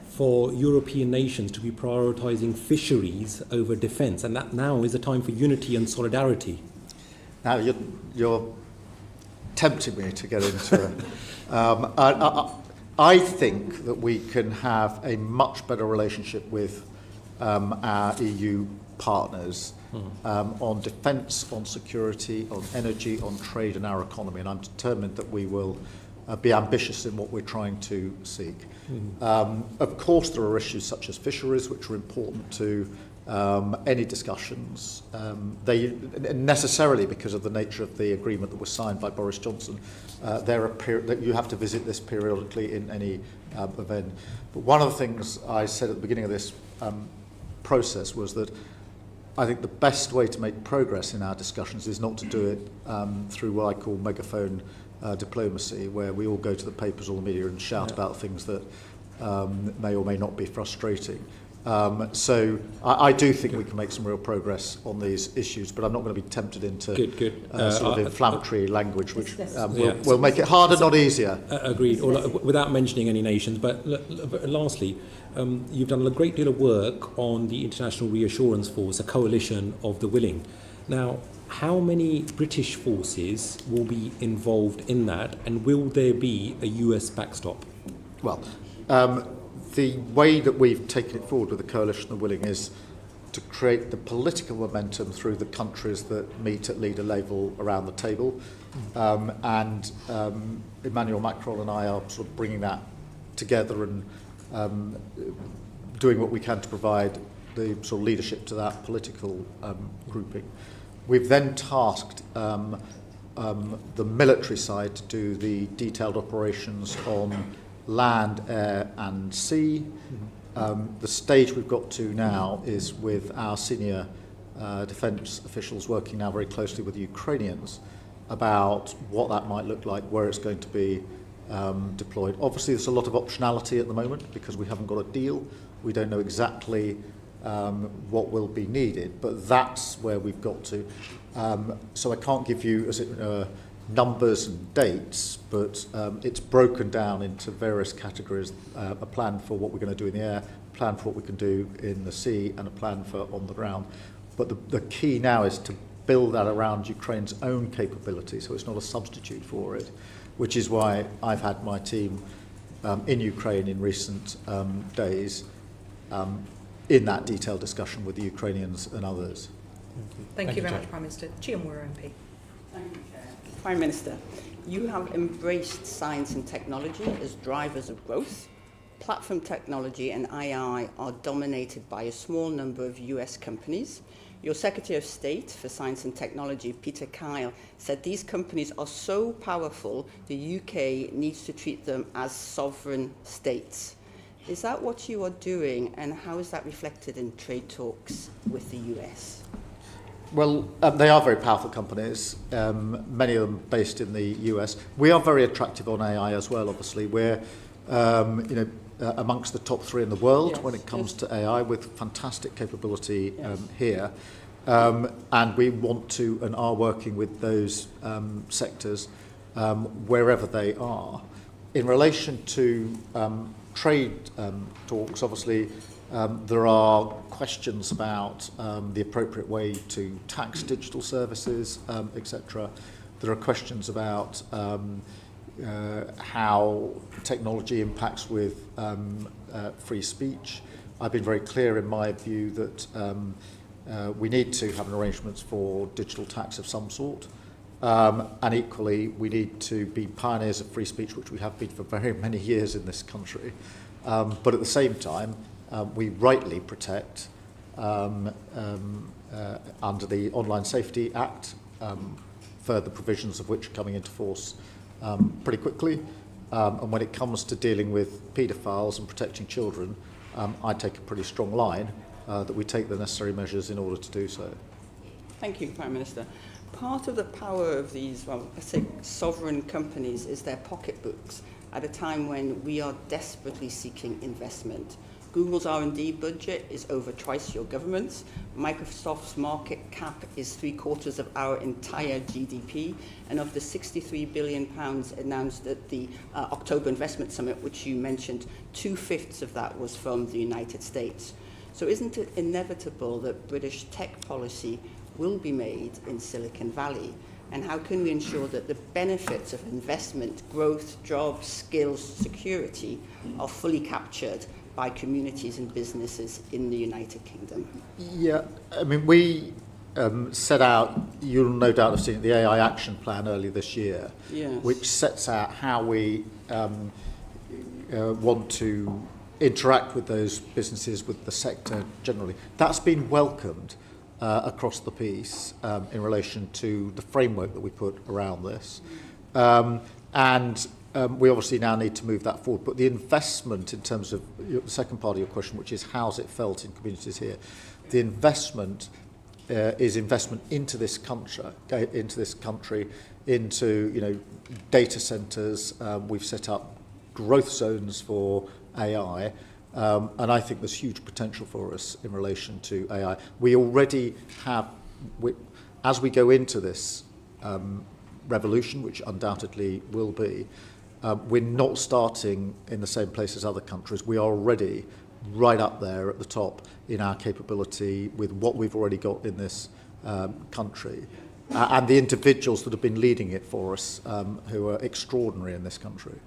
for European nations to be prioritising fisheries over defence, and that now is a time for unity and solidarity? Now you're tempting me to get into it. I think that we can have a much better relationship with our EU partners on defence, on security, on energy, on trade and our economy, and I'm determined that we will be ambitious in what we're trying to seek. Of course, there are issues such as fisheries, which are important to any discussions. They necessarily, because of the nature of the agreement that was signed by Boris Johnson, that you have to visit this periodically in any event. But one of the things I said at the beginning of this process was that I think the best way to make progress in our discussions is not to do it through what I call megaphone diplomacy, where we all go to the papers or the media and shout about things that may or may not be frustrating. So I do think we can make some real progress on these issues, but I'm not going to be tempted into sort of inflammatory language, which will make it harder, not easier. Agreed, without mentioning any nations. But lastly, you've done a great deal of work on the International Reassurance Force, a coalition of the willing. Now, how many British forces will be involved in that, and will there be a US backstop? Well, the way that we've taken it forward with the Coalition of the Willing is to create the political momentum through the countries that meet at leader level around the table. And Emmanuel Macron and I are sort of bringing that together and doing what we can to provide the sort of leadership to that political grouping. We've then tasked the military side to do the detailed operations on land, air and sea. The stage we've got to now is with our senior defence officials working now very closely with the Ukrainians about what that might look like, where it's going to be deployed. Obviously there's a lot of optionality at the moment because we haven't got a deal. We don't know exactly what will be needed, but that's where we've got to. So I can't give you numbers and dates, but it's broken down into various categories, a plan for what we're going to do in the air, a plan for what we can do in the sea, and a plan for on the ground. But the key now is to build that around Ukraine's own capability, so it's not a substitute for it, which is why I've had my team in Ukraine in recent days in that detailed discussion with the Ukrainians and others. Thank you very much, Prime Minister. Chiamura MP. Thank you, Chair. Prime Minister, you have embraced science and technology as drivers of growth. Platform technology and AI are dominated by a small number of US companies. Your Secretary of State for Science and Technology, Peter Kyle, said these companies are so powerful the UK needs to treat them as sovereign states. Is that what you are doing, and how is that reflected in trade talks with the US? Well, they are very powerful companies, many of them based in the US. We are very attractive on AI as well, obviously. We're amongst the top 3 in the world when it comes to AI, with fantastic capability here. And we want to and are working with those sectors wherever they are. In relation to trade talks, obviously, there are questions about the appropriate way to tax digital services, etc. There are questions about how technology impacts with free speech. I've been very clear in my view that we need to have an arrangement for digital tax of some sort. And equally, we need to be pioneers of free speech, which we have been for very many years in this country. But at the same time, we rightly protect under the Online Safety Act, further provisions of which are coming into force pretty quickly. And when it comes to dealing with paedophiles and protecting children, I take a pretty strong line that we take the necessary measures in order to do so. Thank you, Prime Minister. Part of the power of these, well, let's say sovereign companies is their pocketbooks at a time when we are desperately seeking investment. Google's R&D budget is over twice your government's. Microsoft's market cap is 3/4 of our entire GDP. And of the £63 billion announced at the October Investment Summit, which you mentioned, 2/5 of that was from the United States. So isn't it inevitable that British tech policy will be made in Silicon Valley? And how can we ensure that the benefits of investment, growth, jobs, skills, security are fully captured by communities and businesses in the United Kingdom? Yeah, I mean, we set out, you'll no doubt have seen the AI Action Plan earlier this year, yes, which sets out how we want to interact with those businesses, with the sector generally. That's been welcomed across the piece in relation to the framework that we put around this. We obviously now need to move that forward. But the investment in terms of the second part of your question, which is how's it felt in communities here, the investment is investment into this country, into data centres. We've set up growth zones for AI. And I think there's huge potential for us in relation to AI. We already have, as we go into this revolution, which undoubtedly will be, we're not starting in the same place as other countries. We are already right up there at the top in our capability with what we've already got in this country. And the individuals that have been leading it for us, who are extraordinary in this country.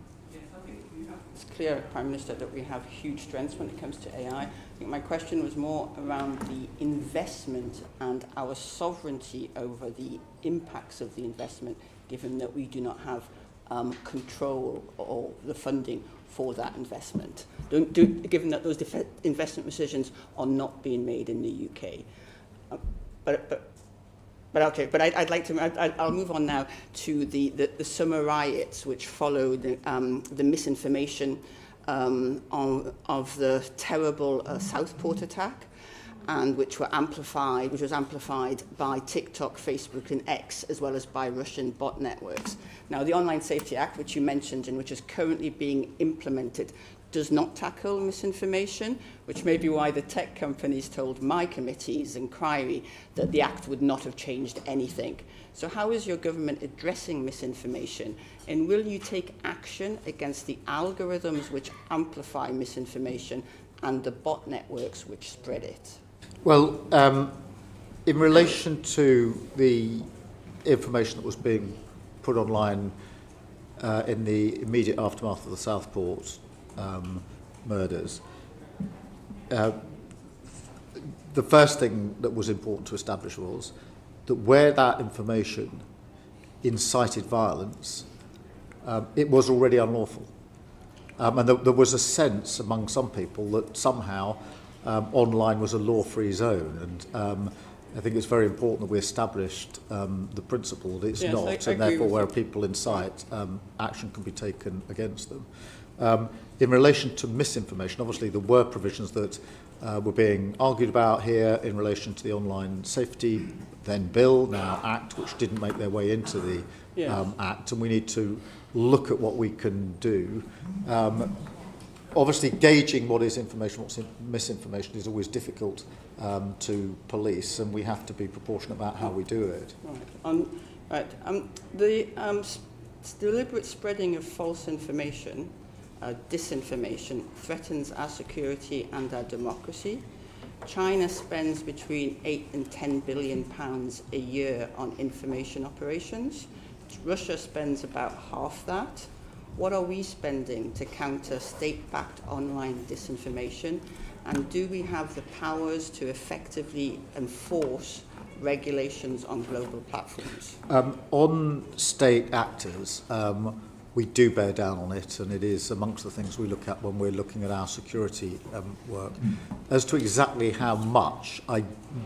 It's clear, Prime Minister, that we have huge strengths when it comes to AI. I think my question was more around the investment and our sovereignty over the impacts of the investment, given that we do not have control or the funding for that investment, given that those investment decisions are not being made in the UK. But I'd like to. I'll move on now to the summer riots, which followed the misinformation of the terrible Southport attack, and which was amplified by TikTok, Facebook, and X, as well as by Russian bot networks. Now, the Online Safety Act, which you mentioned and which is currently being implemented, does not tackle misinformation, which may be why the tech companies told my committee's inquiry that the Act would not have changed anything. So how is your government addressing misinformation? And will you take action against the algorithms which amplify misinformation and the bot networks which spread it? Well, in relation to the information that was being put online in the immediate aftermath of the Southport murders, the first thing that was important to establish was that where that information incited violence, it was already unlawful. And there was a sense among some people that somehow online was a law-free zone. And I think it's very important that we established the principle that it's not, and therefore where people incite, action can be taken against them. In relation to misinformation, obviously there were provisions that were being argued about here in relation to the Online Safety then Bill, now Act, which didn't make their way into the Act, and we need to look at what we can do. Obviously, gauging what is information, what's misinformation is always difficult to police, and we have to be proportionate about how we do it. The deliberate spreading of false information, disinformation, threatens our security and our democracy. China spends between £8 and £10 billion a year on information operations. Russia spends about half that. What are we spending to counter state-backed online disinformation? And do we have the powers to effectively enforce regulations on global platforms? On state actors, we do bear down on it, and it is amongst the things we look at when we're looking at our security work. As to exactly how much, I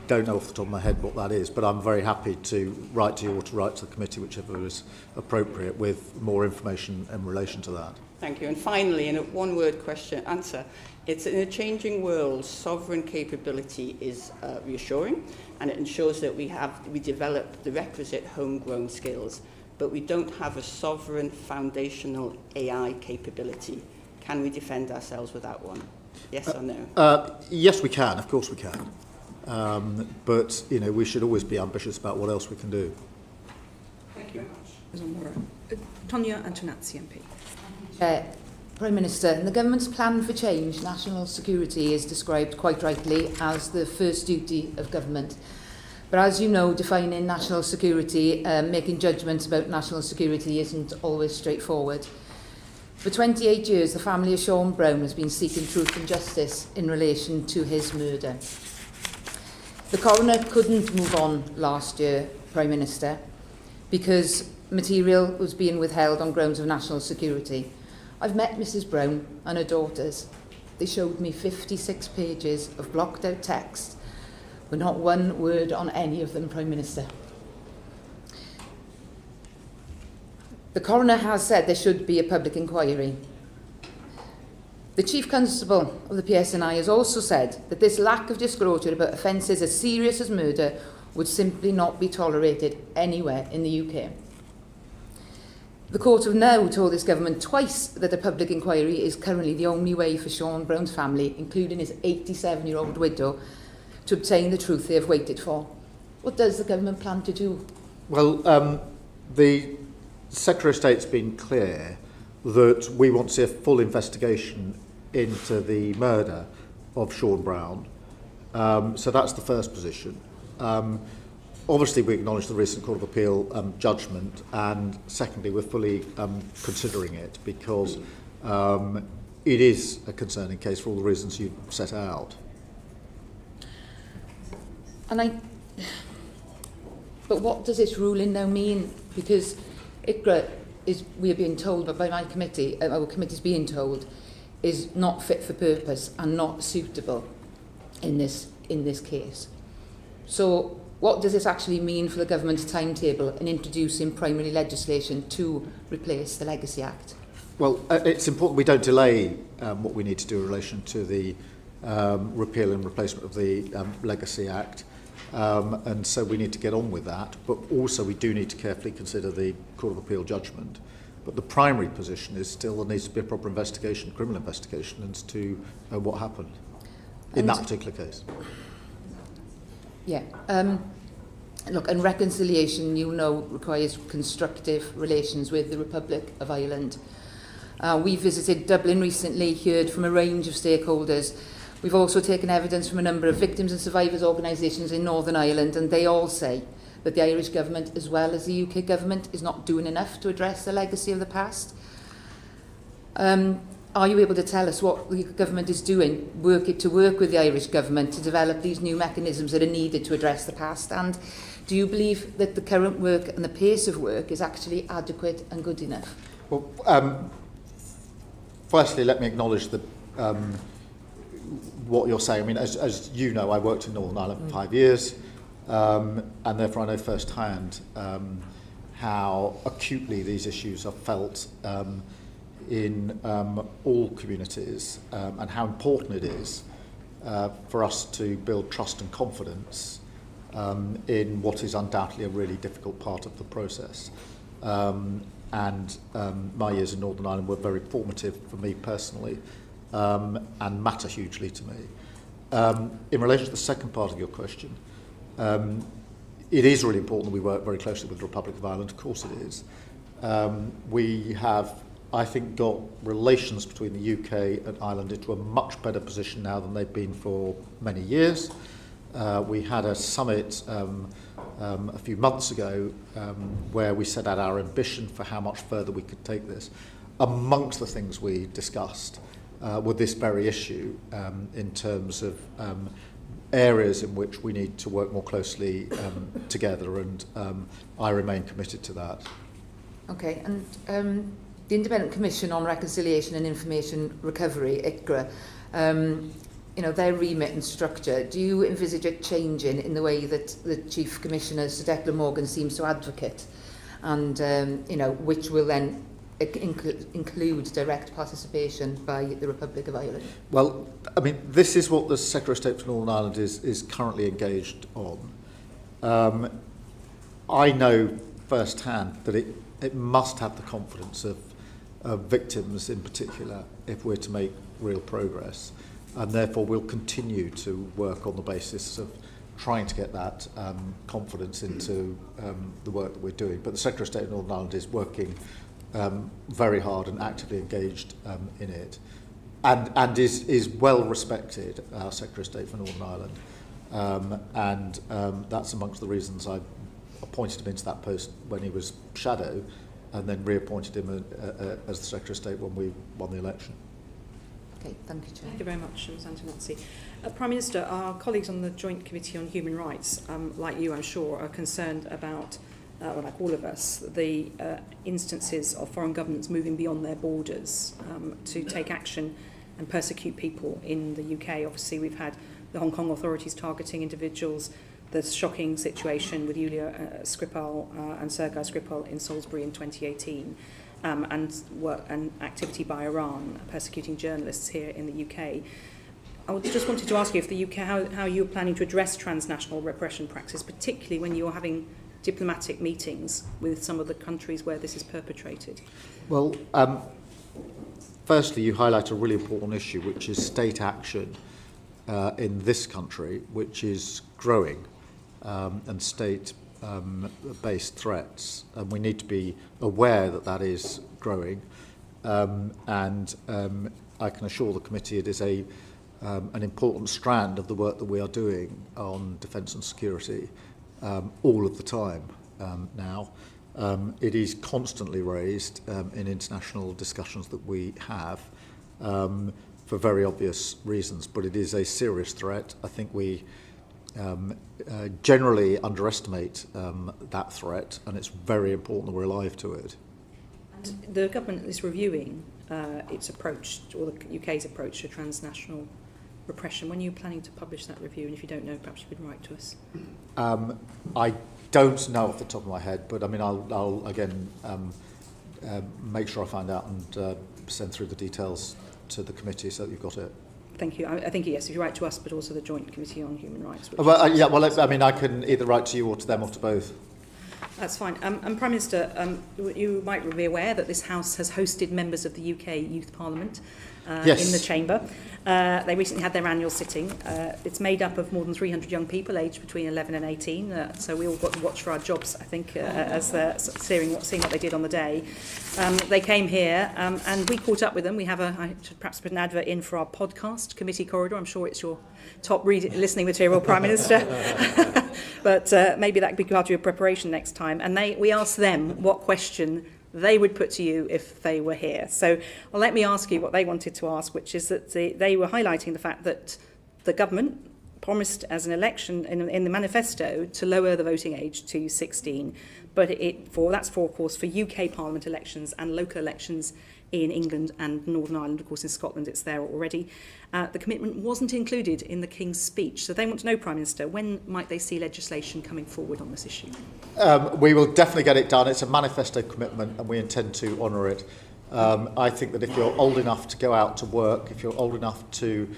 don't know off the top of my head what that is, but I'm very happy to write to you or to write to the committee, whichever is appropriate, with more information in relation to that. Thank you. And finally, in a one-word question answer, it's in a changing world, sovereign capability is reassuring, and it ensures that we develop the requisite homegrown skills, but we don't have a sovereign foundational AI capability. Can we defend ourselves without one? Yes or no? Yes, we can. Of course we can. But, you know, we should always be ambitious about what else we can do. Thank you very much. Tonya Antonazzi, MP. Prime Minister, in the Government's plan for change, national security is described quite rightly as the first duty of government. But as you know, defining national security, making judgments about national security isn't always straightforward. For 28 years, the family of Sean Brown has been seeking truth and justice in relation to his murder. The coroner couldn't move on last year, Prime Minister, because material was being withheld on grounds of national security. I've met Mrs. Brown and her daughters. They showed me 56 pages of blocked out text, but not one word on any of them, Prime Minister. The coroner has said there should be a public inquiry. The Chief Constable of the PSNI has also said that this lack of disclosure about offences as serious as murder would simply not be tolerated anywhere in the UK. The court have now told this government twice that a public inquiry is currently the only way for Sean Brown's family, including his 87-year-old widow, to obtain the truth they have waited for. What does the government plan to do? Well, the Secretary of State's been clear that we want to see a full investigation into the murder of Sean Brown. So that's the first position. Obviously, we acknowledge the recent Court of Appeal judgment, and secondly, we're fully considering it because it is a concerning case for all the reasons you've set out. But what does this ruling now mean? Because ICRA is, we are being told by my committee, our committee's being told, is not fit for purpose and not suitable in this case. So what does this actually mean for the government's timetable in introducing primary legislation to replace the Legacy Act? Well, it's important we don't delay what we need to do in relation to the repeal and replacement of the Legacy Act. And so we need to get on with that. But also we do need to carefully consider the Court of Appeal judgment. But the primary position is still there needs to be a proper investigation, criminal investigation, as to what happened in that particular case. Yeah. Look, and reconciliation, you know, requires constructive relations with the Republic of Ireland. We visited Dublin recently, heard from a range of stakeholders. We've also taken evidence from a number of victims and survivors organisations in Northern Ireland, and they all say that the Irish government, as well as the UK government, is not doing enough to address the legacy of the past. Are you able to tell us what the government is doing, to work with the Irish government to develop these new mechanisms that are needed to address the past? And do you believe that the current work and the pace of work is actually adequate and good enough? Well, firstly, let me acknowledge that what you're saying. I mean, as you know, I worked in Northern Ireland for 5 years, and therefore I know firsthand how acutely these issues are felt in all communities, and how important it is for us to build trust and confidence in what is undoubtedly a really difficult part of the process. And my years in Northern Ireland were very formative for me personally, and matter hugely to me. In relation to the second part of your question, it is really important that we work very closely with the Republic of Ireland. Of course it is. We have, I think, got relations between the UK and Ireland into a much better position now than they've been for many years. We had a summit a few months ago where we set out our ambition for how much further we could take this. Amongst the things we discussed were this very issue in terms of areas in which we need to work more closely together, and I remain committed to that. Okay, and the Independent Commission on Reconciliation and Information Recovery, ICRA, you know, their remit and structure, do you envisage it changing in the way that the Chief Commissioner, Sir Declan Morgan, seems to advocate, and, you know, which will then include direct participation by the Republic of Ireland? Well, I mean, this is what the Secretary of State for Northern Ireland is currently engaged on. I know firsthand that it must have the confidence of victims in particular if we're to make real progress, and therefore we'll continue to work on the basis of trying to get that confidence into the work that we're doing. But the Secretary of State of Northern Ireland is working very hard and actively engaged in it, and is well respected, our Secretary of State for Northern Ireland, and that's amongst the reasons I appointed him into that post when he was shadow, and then reappointed him as the Secretary of State when we won the election. Okay, thank you, Chair. Thank you very much, Ms Antonazzi. Prime Minister, our colleagues on the Joint Committee on Human Rights, like you, I'm sure, are concerned about, well, like all of us, the instances of foreign governments moving beyond their borders to take action and persecute people in the UK. Obviously, we've had the Hong Kong authorities targeting individuals, the shocking situation with Yulia Skripal and Sergei Skripal in Salisbury in 2018, and activity by Iran persecuting journalists here in the UK. I just wanted to ask you if the UK, how you're planning to address transnational repression practice, particularly when you're having diplomatic meetings with some of the countries where this is perpetrated. Well, firstly, you highlight a really important issue, which is state action in this country, which is growing, and state-based threats. And we need to be aware that that is growing. And I can assure the committee it is an important strand of the work that we are doing on defence and security all of the time now. It is constantly raised in international discussions that we have for very obvious reasons, but it is a serious threat. I think we generally underestimate that threat, and it's very important that we're alive to it. And the government is reviewing its approach, or the UK's approach to transnational repression. When are you planning to publish that review? And if you don't know, perhaps you could write to us. I don't know off the top of my head, but I mean, I'll again make sure I find out and send through the details to the committee so that you've got it. Thank you. I think, yes, if you write to us, but also the Joint Committee on Human Rights. Well, yeah, well, I mean, I can either write to you or to them or to both. That's fine. And Prime Minister, you might be aware that this House has hosted members of the UK Youth Parliament yes. in the Chamber. They recently had their annual sitting. It's made up of more than 300 young people aged between 11 and 18. So we all got to watch for our jobs, I think, as seeing what they did on the day. They came here and we caught up with them. I should perhaps put an advert in for our podcast, Committee Corridor. I'm sure it's your top listening material, Prime Minister. But maybe that could be part of your preparation next time. And we asked them what question they would put to you if they were here. So let me ask you what they wanted to ask, which is that they were highlighting the fact that the government promised as an election in the manifesto to lower the voting age to 16, but that's for, of course, for UK Parliament elections and local elections in England and Northern Ireland. Of course, in Scotland it's there already. The commitment wasn't included in the King's speech. So they want to know, Prime Minister, when might they see legislation coming forward on this issue? We will definitely get it done. It's a manifesto commitment and we intend to honour it. I think that if you're old enough to go out to work, if you're old enough to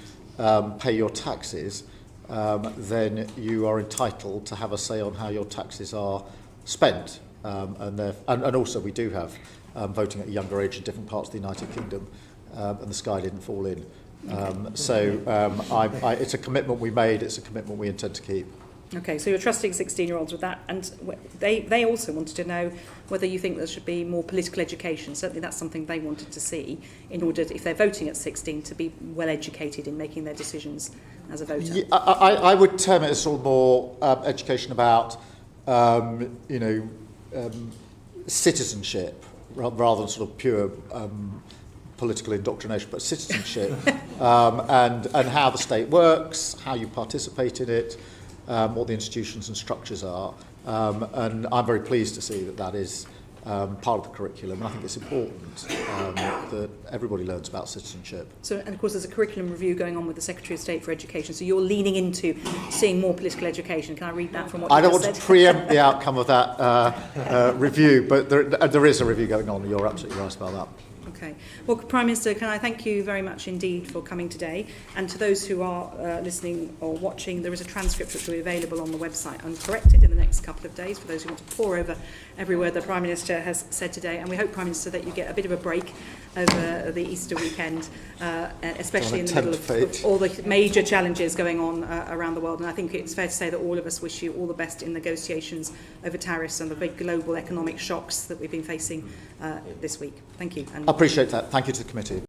pay your taxes, then you are entitled to have a say on how your taxes are spent. And also we do have voting at a younger age in different parts of the United Kingdom, and the sky didn't fall in. It's a commitment we made, it's a commitment we intend to keep. Okay, so you're trusting 16-year-olds with that, and they also wanted to know whether you think there should be more political education. Certainly that's something they wanted to see in order, if they're voting at 16, to be well educated in making their decisions as a voter. Yeah, I would term it as sort of more education about, citizenship, rather than sort of pure political indoctrination, but citizenship, and how the state works, how you participate in it, what the institutions and structures are. And I'm very pleased to see that is part of the curriculum. And I think it's important that everybody learns about citizenship. So, and of course, there's a curriculum review going on with the Secretary of State for Education. So you're leaning into seeing more political education. Can I read that from what I you don't just want said? to preempt the outcome of that review, but there is a review going on. You're absolutely right about that. Okay. Well, Prime Minister, can I thank you very much indeed for coming today. And to those who are listening or watching, there is a transcript which will be available on the website uncorrected in the next couple of days for those who want to pore over every word the Prime Minister has said today. And we hope, Prime Minister, that you get a bit of a break over the Easter weekend, especially in the middle of all the major challenges going on around the world. And I think it's fair to say that all of us wish you all the best in negotiations over tariffs and the big global economic shocks that we've been facing this week. Thank you. And I appreciate that. Thank you to the committee.